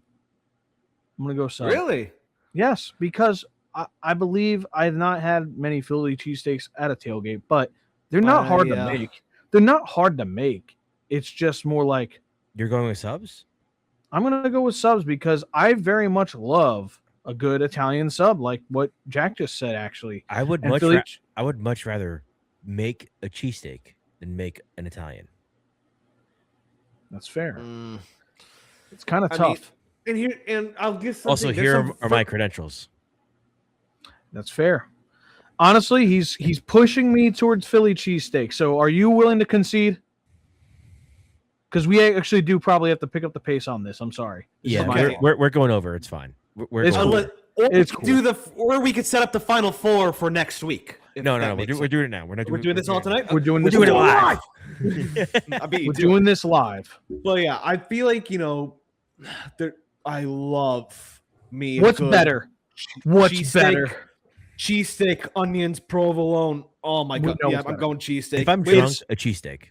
I'm going to go sub. Really? Yes, because I believe I have not had many Philly cheesesteaks at a tailgate, but they're not hard to make. They're not hard to make. It's just more like You're going with subs? I'm going to go with subs because I very much love a good Italian sub, like what Jack just said. Actually, I would much rather make a cheesesteak than make an Italian. That's fair. It's kind of tough. And I'll give something. Also, here are my credentials. That's fair. Honestly, he's pushing me towards Philly cheesesteak. So, are you willing to concede? Because we actually do probably have to pick up the pace on this. I'm sorry. Yeah, we're going over. It's fine. It's cool. It's cool. Or we could set up the final four for next week. No. We're doing it now. We're doing this all tonight. We're doing it live. We're doing this live. Well, yeah, I feel like I love me. What's better? What's better? Cheesesteak, onions, provolone. Oh my god! Yeah, I'm going cheesesteak. If I'm drunk, a cheesesteak.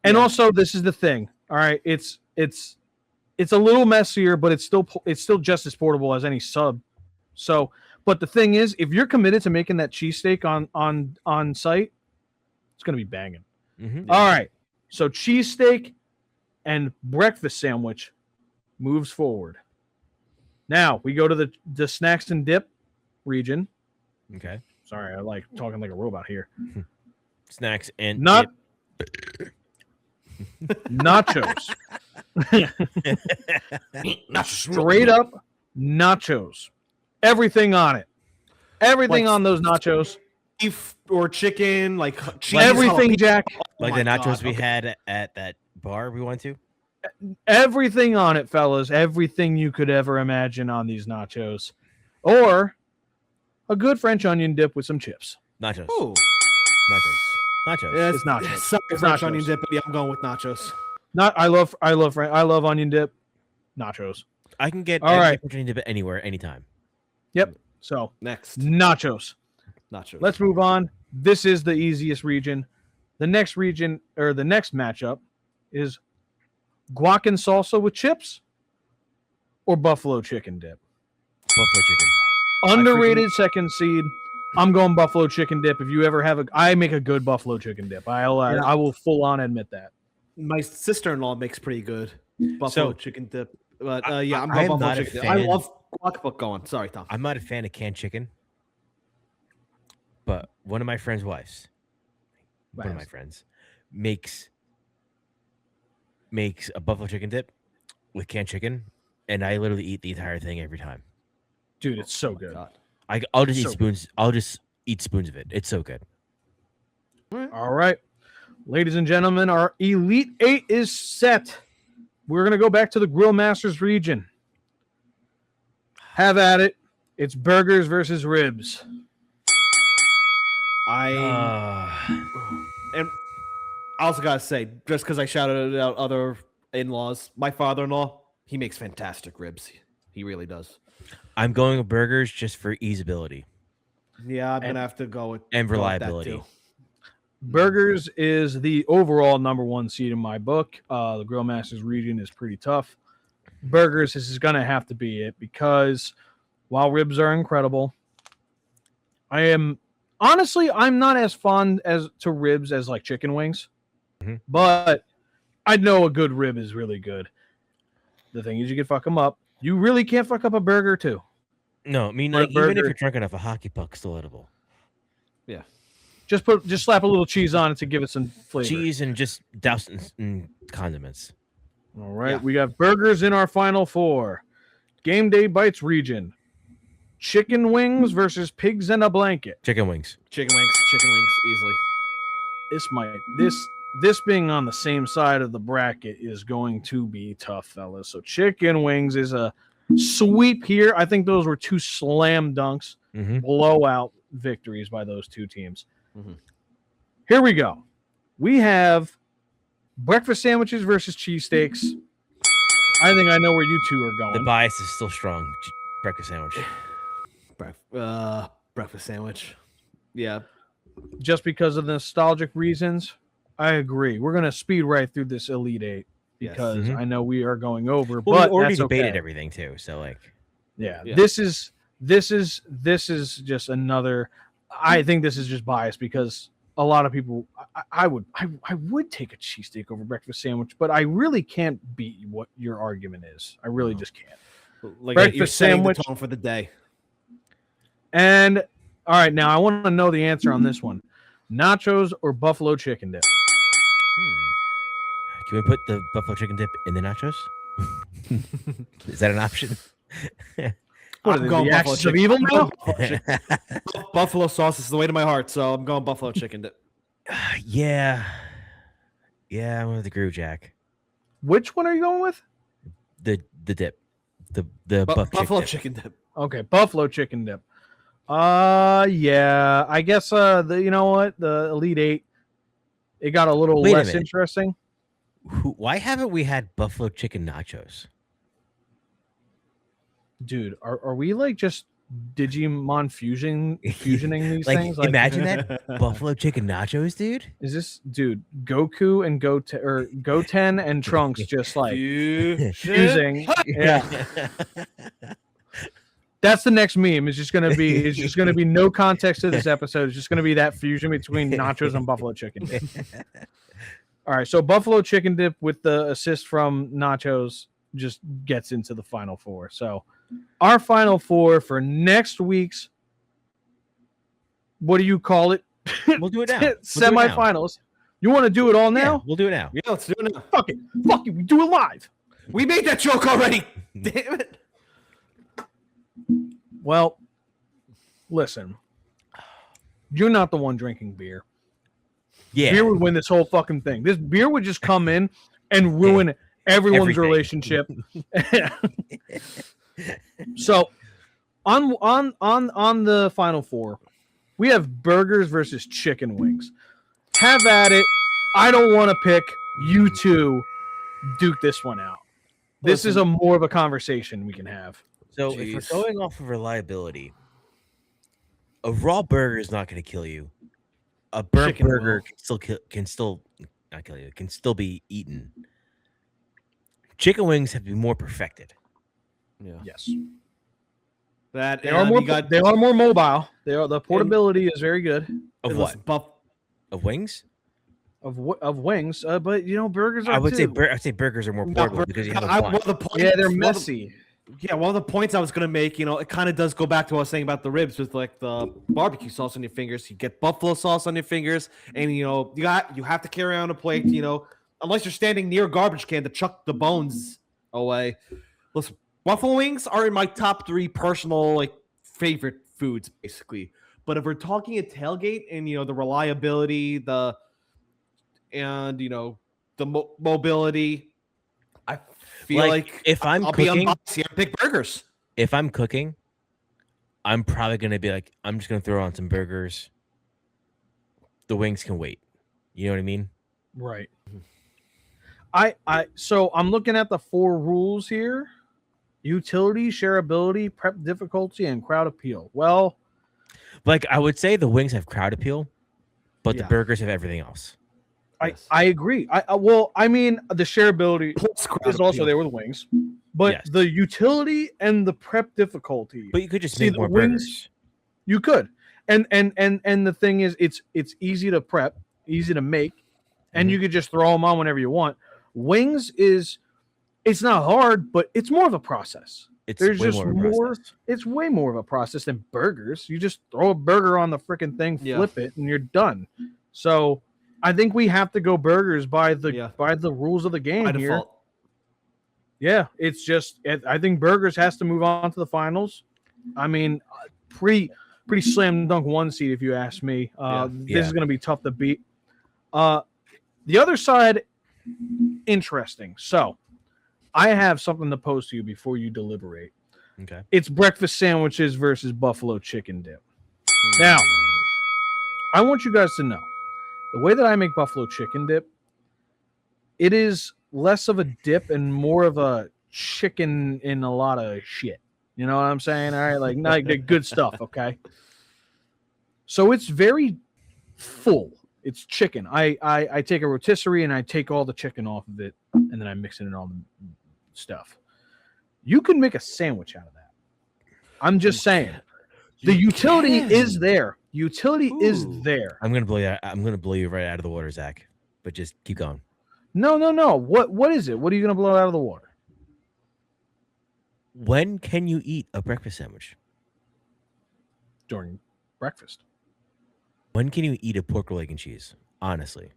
And also, this is the thing. All right, it's a little messier, but it's still just as portable as any sub. So, but the thing is, if you're committed to making that cheesesteak on site, it's gonna be banging. Mm-hmm. All right, so cheesesteak and breakfast sandwich moves forward. Now we go to the snacks and dip region. Okay. Sorry, I like talking like a robot here. Snacks and nachos. Straight up nachos. Everything on it. Everything on those nachos. Beef or chicken, like cheese. Everything, Jack. Like the nachos we had at that bar we went to? Everything on it, fellas. Everything you could ever imagine on these nachos. Or a good French onion dip with some chips. Nachos. Ooh. Nachos. Yeah, It's nachos. Sorry, It's French nachos. onion dip, but yeah, I'm going with nachos. I love onion dip. Nachos. I can get all right. French onion dip anywhere, anytime. Yep. So Next. nachos. Let's move on. This is the easiest region. The next region or the next matchup is guac and salsa with chips or buffalo chicken dip. Buffalo chicken. Underrated second seed. I'm going buffalo chicken dip. If you ever have I make a good buffalo chicken dip. I will full on admit that. My sister-in-law makes pretty good buffalo chicken dip. But yeah, I'm going buffalo chicken dip. I love guac, but go on. Sorry, Tom. I'm not a fan of canned chicken. But one of my friends' wives, one of my friends, makes a buffalo chicken dip with canned chicken, and I literally eat the entire thing every time. Dude, it's so good. God. I'll just eat spoons. I'll just eat spoons of it. It's so good. All right. Ladies and gentlemen, our Elite Eight is set. We're going to go back to the Grill Masters region. Have at it. It's burgers versus ribs. And I also gotta say, just because I shouted out other in-laws, my father-in-law, he makes fantastic ribs. He really does. I'm going with burgers just for easeability. Yeah, I'm gonna have to go with reliability. Burgers is the overall #1 seed in my book. The Grill Masters region is pretty tough. Burgers is going to have to be it because while ribs are incredible, I'm not as fond to ribs as like chicken wings, but I know a good rib is really good. The thing is, you can fuck them up. You really can't fuck up a burger too. No, I mean, But a like, even if burger- you're drunk enough, a hockey puck's still edible. Yeah. Just slap a little cheese on it to give it some flavor. Cheese and just douse it in condiments. All right, Yeah. we got burgers in our final four. Game Day Bites region. Chicken wings versus pigs in a blanket. Chicken wings. Chicken wings, easily. This being on the same side of the bracket is going to be tough, fellas. So chicken wings is a sweep here. I think those were two slam dunks, Mm-hmm. blowout victories by those two teams. Mhm. Here we go. We have breakfast sandwiches versus cheesesteaks. I think I know where you two are The going. bias is still strong. Breakfast sandwich. Breakfast sandwich. Yeah. Just because of the nostalgic reasons, I agree. We're going to speed right through this Elite Eight Yes. because Mhm. I know we are going over, Well, but we already that's debated okay. everything too. So like, Yeah, Yeah. this is just another. I think this is just biased because a lot of people. I would take a cheesesteak over breakfast sandwich, but I really can't beat what your argument is. I really No. just can't. Like Breakfast you're setting sandwich. the tone for the day. And all right, now I want to know the answer on this one: nachos or buffalo chicken dip? can we put the buffalo chicken dip in the nachos? Is that an option? What I'm are going the buffalo axis of chicken. evil I'm now? going buffalo chicken. Buffalo sauce is the way to my heart, so I'm going buffalo chicken dip. Yeah, I'm with the groove, Jack. Which one are you going with? The dip, the Buffalo dip. chicken dip. Okay, buffalo chicken dip. Yeah, I guess you know what, the Elite Eight, it got a little Wait a less minute. interesting. Why haven't we had buffalo chicken nachos? Dude, are we like just Digimon fusioning these Like, things? imagine that buffalo chicken nachos, dude. Is this dude Goku and Goten and Trunks just like fusing? Yeah, that's the next meme. It's just gonna be no context to this episode. It's just gonna be that fusion between nachos and buffalo chicken. All right, so buffalo chicken dip with the assist from nachos just gets into the final four. So our final four for next week's, what do you call it? We'll do it now. Semifinals. You want to do it all now? Yeah, we'll do it now. Yeah, let's do it now. Fuck it. We do it live. We made that joke already. Damn it. Well, listen. You're not the one drinking beer. Yeah. Beer would win this whole fucking thing. This beer would just come in and ruin everyone's Everything. relationship. So, on the final four, we have burgers versus chicken wings. Have at it. I don't want to pick. You two duke this one out. This is a more of a conversation we can have. So if Jeez. we're going off of reliability, a raw burger is not going to kill you. A burnt Chicken burger will. can still not kill you. Can still be eaten. Chicken wings have to be more perfected. Yeah. Yes, That they are more. They are more mobile. The portability is very good Of what? Of wings? of wings. But you know, burgers are. I would too. I'd say burgers are more portable because you have a one of fun. the points, Yeah, they're one of the- messy. one of the points I was gonna make, it kind of does go back to what I was saying about the ribs with like the barbecue sauce on your fingers. You get buffalo sauce on your fingers, and you have to carry on a plate. Unless you're standing near a garbage can to chuck the bones away. Listen, buffalo wings are in my top 3 personal favorite foods, basically. But if we're talking a tailgate and the reliability, the mobility, I feel like if I'm I'll be cooking, unbiased here and pick burgers. if I'm cooking, I'm probably gonna be like, I'm just gonna throw on some burgers. The wings can wait. You know what I mean? Right. So I'm looking at the 4 rules here: utility, shareability, prep difficulty, and crowd appeal. Well, Like I would say the wings have crowd appeal, but the Yeah. burgers have everything else. Yes. I agree. I mean, the shareability Plus crowd is also appeal. there with wings, but Yes. the utility and the prep difficulty, But you could just See, make the more wings- burgers. you could. And the thing is, it's easy to prep, easy to make, and Mhm. you could just throw them on whenever you want. Wings it's not hard, but it's more of a process. There's way just more of a more. process. It's way more of a process than burgers. You just throw a burger on the freaking thing, flip it, and you're done. So I think we have to go burgers by the rules of the game By here. default. Yeah, it's just I think burgers has to move on to the finals. I mean, pretty slam dunk 1 seed if you ask me. This is going to be tough to beat. The other side, interesting. So I have something to pose to you before you deliberate. Okay. It's breakfast sandwiches versus buffalo chicken dip. Now, I want you guys to know the way that I make buffalo chicken dip, it is less of a dip and more of a chicken in a lot of shit. You know what I'm saying? All right, like not the good stuff, okay? So it's very full. It's chicken. I take a rotisserie and I take all the chicken off of it, and then I mix it in all the stuff. You can make a sandwich out of that. I'm just saying. The utility is there. Utility is there. I'm gonna blow you right out of the water, Zach. But just keep going. No. What is it? What are you gonna blow out of the water? When can you eat a breakfast sandwich? During breakfast. When can you eat a pork roll, egg, and cheese? Honestly.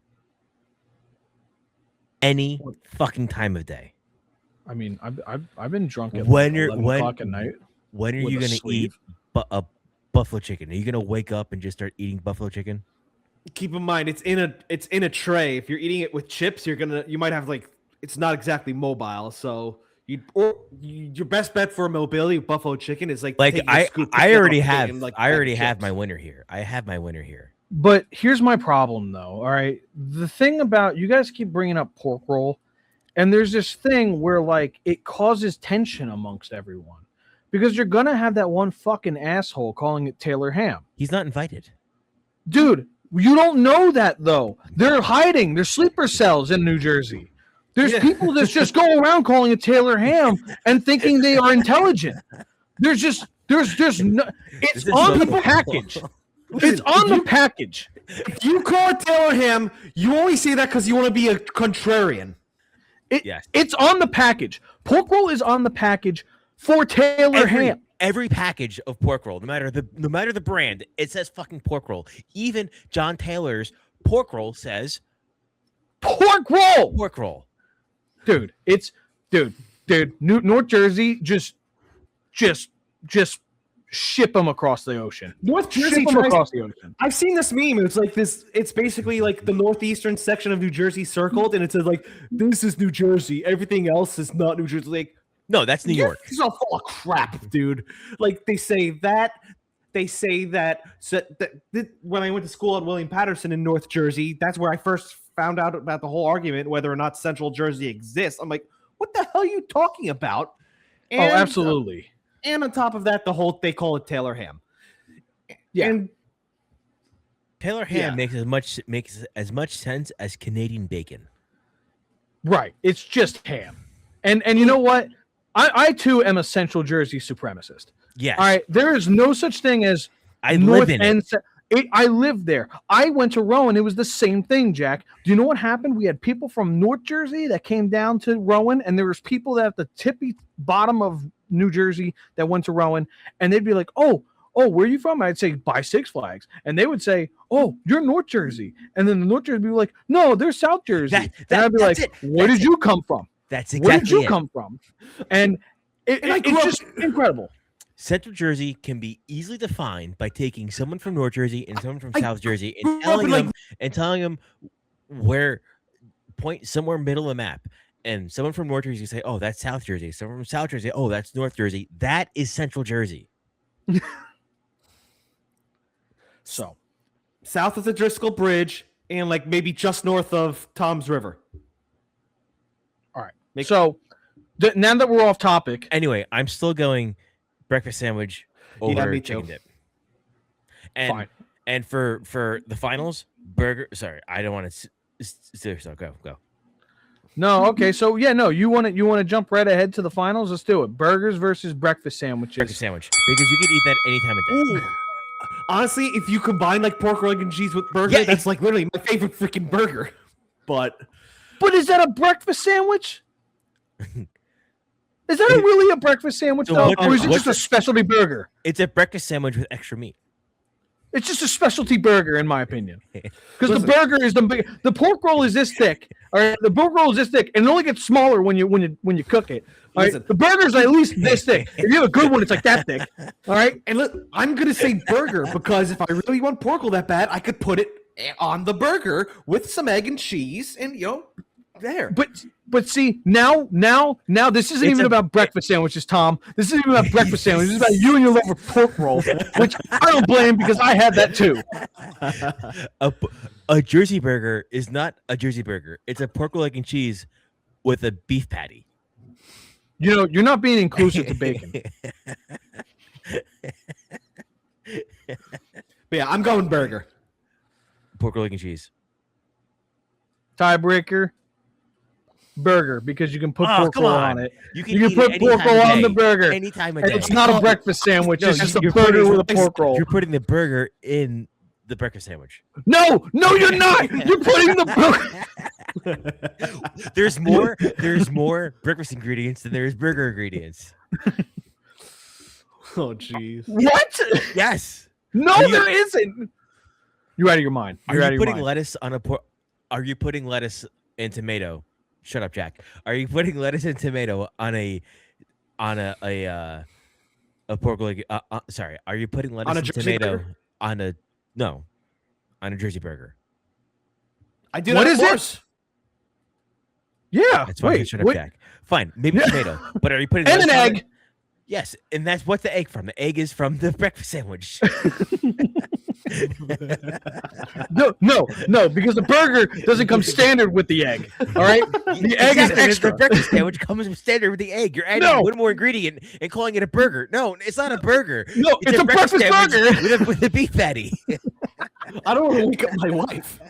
Any fucking time of day. I mean, I've been drunk at when 11 o'clock at night. When are you gonna eat a buffalo chicken? Are you gonna wake up and just start eating buffalo chicken? Keep in mind, it's in a tray. If you're eating it with chips, you might have it's not exactly mobile. So your best bet for mobility with buffalo chicken is I already have my winner here. I have my winner here. But here's my problem, though. All right, the thing about you guys keep bringing up pork roll, and there's this thing where it causes tension amongst everyone because you're gonna have that one fucking asshole calling it Taylor ham. He's not invited, dude. You don't know that though. They're hiding. They're sleeper cells in New Jersey. There's people that just go around calling it Taylor ham and thinking they are intelligent. There's no. It's on the package. It's on the package. If you call it Taylor ham, you only say that because you want to be a contrarian. It's on the package. Pork roll is on the package for Taylor ham. Every package of pork roll, no matter the brand, it says fucking pork roll. Even John Taylor's pork roll says pork roll. Pork roll. Dude, North Jersey just ship them across the ocean. North Jersey across the ocean. I've seen this meme. It's like this. It's basically like the northeastern section of New Jersey circled, and it says this is New Jersey. Everything else is not New Jersey. No, that's New York. It's all full of crap, dude. They say that. When I went to school at William Patterson in North Jersey, that's where I first found out about the whole argument whether or not Central Jersey exists. I'm like, what the hell are you talking about? And, absolutely. And on top of that, they call it Taylor ham. Yeah. And Taylor ham makes as much sense as Canadian bacon. Right. It's just ham. And you know what? I too am a Central Jersey supremacist. Yeah. All right. There is no such thing as I live in it. I lived there. I went to Rowan. It was the same thing, Jack. Do you know what happened? We had people from North Jersey that came down to Rowan, and there was people that at the tippy bottom of New Jersey that went to Rowan, and they'd be like, oh, where are you from? I'd say, by Six Flags. And they would say, oh, you're North Jersey. And then the North Jersey would be like, no, they're South Jersey. And I'd be like, where did you come from? That's exactly Where did you come from? And it's just incredible. Central Jersey can be easily defined by taking someone from North Jersey and someone from South Jersey and telling them where point somewhere middle of the map. And someone from North Jersey say, "Oh, that's South Jersey." Someone from South Jersey, "Oh, that's North Jersey." That is Central Jersey. So, south of the Driscoll Bridge and maybe just north of Tom's River. All right. So, now that we're off topic, anyway, I'm still going breakfast sandwich over chicken dip. And fine. And for the finals, burger. Sorry, I don't want to. Seriously, go. No, okay. So you want to jump right ahead to the finals? Let's do it. Burgers versus breakfast sandwiches. Breakfast sandwich, because you could eat that any time of day. Ooh. Honestly, if you combine pork, egg, and cheese with burger, that's literally my favorite freaking burger. But But is that a breakfast sandwich? Is that really a breakfast sandwich, So though? what- Or is it what's just a specialty burger? It's a breakfast sandwich with extra meat. It's just a specialty burger, in my opinion. Because the burger is the pork roll is this thick. All right, the pork roll is this thick, and it only gets smaller when you cook it. All right, the burger's at least this thick. If you have a good one, it's like that thick. All right, And look, I'm gonna say burger because if I really want pork roll that bad, I could put it on the burger with some egg and cheese, and there. but see now this isn't even about breakfast sandwiches, Tom. This isn't even about breakfast sandwiches. It's about you and your love of pork roll, which I don't blame because I had that too. A Jersey burger is not a Jersey burger. It's a pork roll, egg, and cheese with a beef patty. You know, you're not being inclusive to bacon. But yeah, I'm going burger. Pork roll, egg, and cheese. Tiebreaker. Burger, because you can put pork roll on it. You You can eat put it pork any roll time on of the day. burger. Any time of And day. it's not a breakfast sandwich. No, It's just a you're burger putting- with a pork roll. You're putting the burger in the breakfast sandwich. No, you're not. You're putting the There's more breakfast ingredients than there is burger ingredients. Oh, jeez. What? Yes. No, there isn't. You're out of your mind. You're out Are of you your putting mind. lettuce on a Are you putting lettuce and tomato? Shut up, Jack. Are you putting lettuce and tomato on a pork leg? Sorry. Are you putting lettuce On a and Jersey tomato burger? on a Jersey burger? I do What that is of it? course. Yeah. That's why I said shut up, wait. Jack. Fine, maybe Yeah. tomato. But are you putting And an lettuce on it? egg. Yes, and that's what's the egg from. The egg is from the breakfast sandwich. No, because the burger doesn't come standard with the egg. All right, the egg is Exactly, extra. The breakfast sandwich comes with standard with the egg. You're adding No. one more ingredient and calling it a burger. No, it's not a burger. No, it's a breakfast sandwich burger. with a beef patty. I don't want to wake up my wife.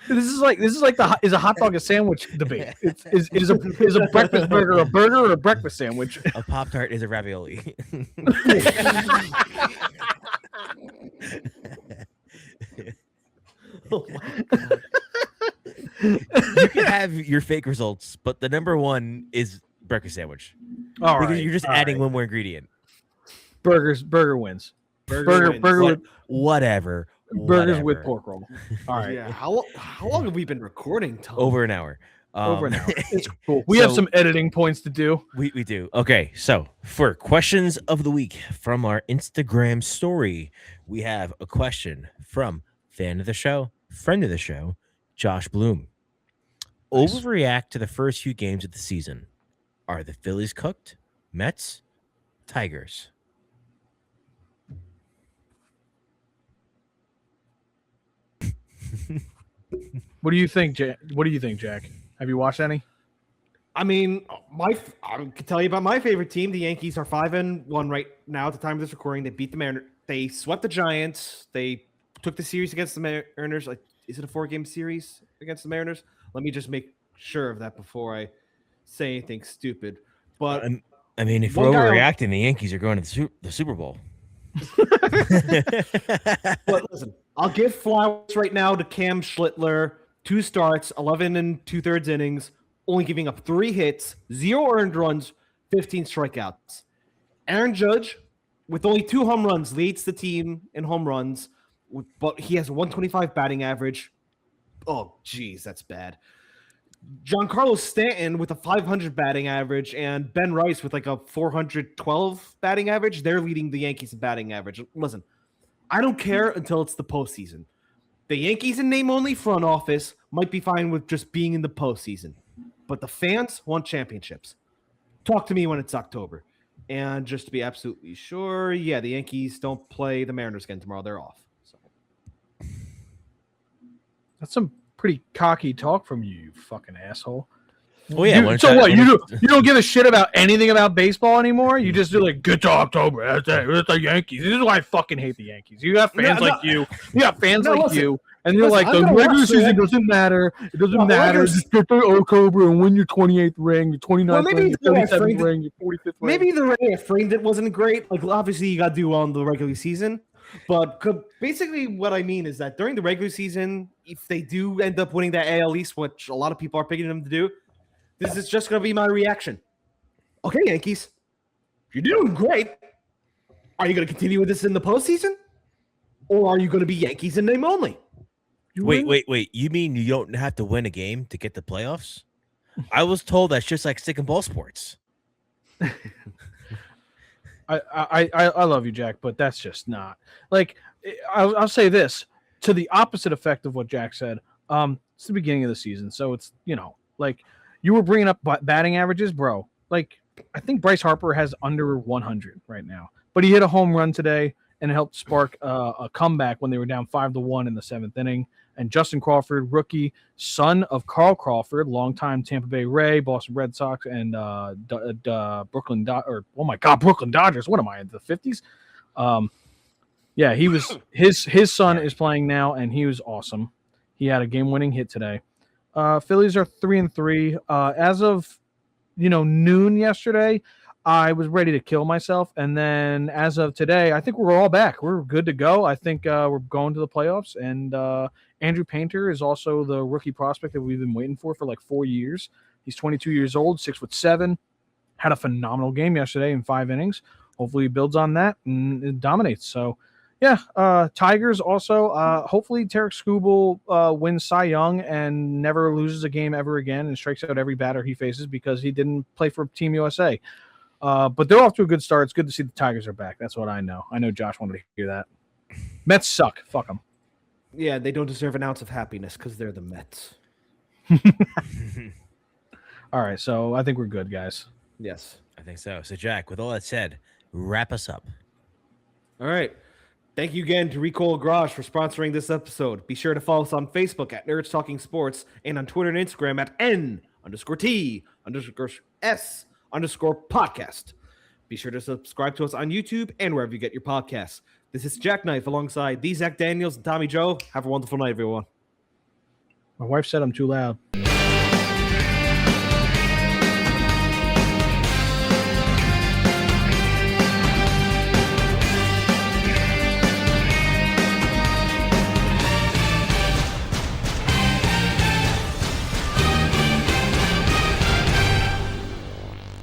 This is like is a hot dog a sandwich debate. Is a breakfast burger a burger or a breakfast sandwich? A Pop-Tart is a ravioli. Oh my God. You can have your fake results, but the number one is breakfast sandwich. All Because right, you're just all adding right. one more ingredient. Burger wins. Burger wins. Burger with Whatever. burgers with whatever. pork roll. All right, Yeah. How long have we been recording, Tom? Over an hour. over an hour. It's cool. We have so- some editing points to do. We do. Okay, so for questions of the week from our Instagram story, we have a question from fan of the show, friend of the show, Josh Bloom. Nice. Overreact to the first few games of the season. Are the Phillies cooked? Mets? Tigers? What do you think, Jack? What do you think, Jack? Have you watched any? I mean, I can tell you about my favorite team. The Yankees are 5-1 right now at the time of this recording. They beat the Mariners. They swept the Giants. They took the series against the Mariners. Like, is it a 4-game series against the Mariners? Let me just make sure of that before I say anything stupid. But I mean, if we're One guy on- overreacting, the Yankees are going to the Super Bowl. But listen, I'll give flowers right now to Cam Schlittler. 2 starts, 11 and 2/3 innings, only giving up 3 hits, 0 earned runs, 15 strikeouts. Aaron Judge, with only 2 home runs, leads the team in home runs, but he has a 125 batting average. Oh, geez, that's bad. Giancarlo Stanton with a 500 batting average and Ben Rice with like a 412 batting average. They're leading the Yankees in batting average. Listen, I don't care until it's the postseason. The Yankees in name-only front office might be fine with just being in the postseason, but the fans want championships. Talk to me when it's October. And just to be absolutely sure, yeah, the Yankees don't play the Mariners again tomorrow. They're off. So. That's some pretty cocky talk from you, you fucking asshole. Oh yeah. You, so what? You don't give a shit about anything about baseball anymore? You just do like good to October. That's the Yankees. This is why I fucking hate the Yankees. You got fans No, like you. You got fans No, like listen. you, and you're Listen, like I'm the gonna regular watch season that. doesn't matter. It doesn't No, matter. regular- Just get to October and win your 28th ring, your 29th Well, maybe ring, your the way I 37th framed it- ring, your 45th ring. Maybe the way I framed it wasn't great. Like, obviously, you got to do on the regular season. But basically, what I mean is that during the regular season, if they do end up winning that AL East, which a lot of people are picking them to do, this is just going to be my reaction. Okay, Yankees, you're doing great. Are you going to continue with this in the postseason? Or are you going to be Yankees in name only? Wait. You mean you don't have to win a game to get the playoffs? I was told that's just like stick and ball sports. I love you, Jack, but that's just not like. I'll say this to the opposite effect of what Jack said. It's the beginning of the season, so it's like you were bringing up batting averages, bro. Like I think Bryce Harper has under 100 right now, but he hit a home run today and helped spark a comeback when they were down 5-1 in the 7th inning. And Justin Crawford, rookie, son of Carl Crawford, longtime Tampa Bay Ray, Boston Red Sox, and Brooklyn Dodgers. What am I in the 50s? Yeah, he was his son is playing now, and he was awesome. He had a game-winning hit today. Phillies are 3-3. As of noon yesterday, I was ready to kill myself, and then as of today, I think we're all back. We're good to go. I think we're going to the playoffs, and Andrew Painter is also the rookie prospect that we've been waiting for like 4 years. He's 22 years old, 6'7", had a phenomenal game yesterday in 5 innings. Hopefully he builds on that and it dominates. So, yeah, Tigers also. Hopefully Tarek Skubal wins Cy Young and never loses a game ever again and strikes out every batter he faces because he didn't play for Team USA. But they're off to a good start. It's good to see the Tigers are back. That's what I know. I know Josh wanted to hear that. Mets suck. Fuck them. Yeah, they don't deserve an ounce of happiness because they're the Mets. All right, so I think we're good, guys. Yes. I think so. So, Jack, with all that said, wrap us up. All right. Thank you again to Recoil Garage for sponsoring this episode. Be sure to follow us on Facebook at Nerds Talking Sports and on Twitter and Instagram at N_T_S_podcast. Be sure to subscribe to us on YouTube and wherever you get your podcasts. This is JackKnife alongside the Zach Daniels and Tommy Joe. Have a wonderful night, everyone. My wife said I'm too loud.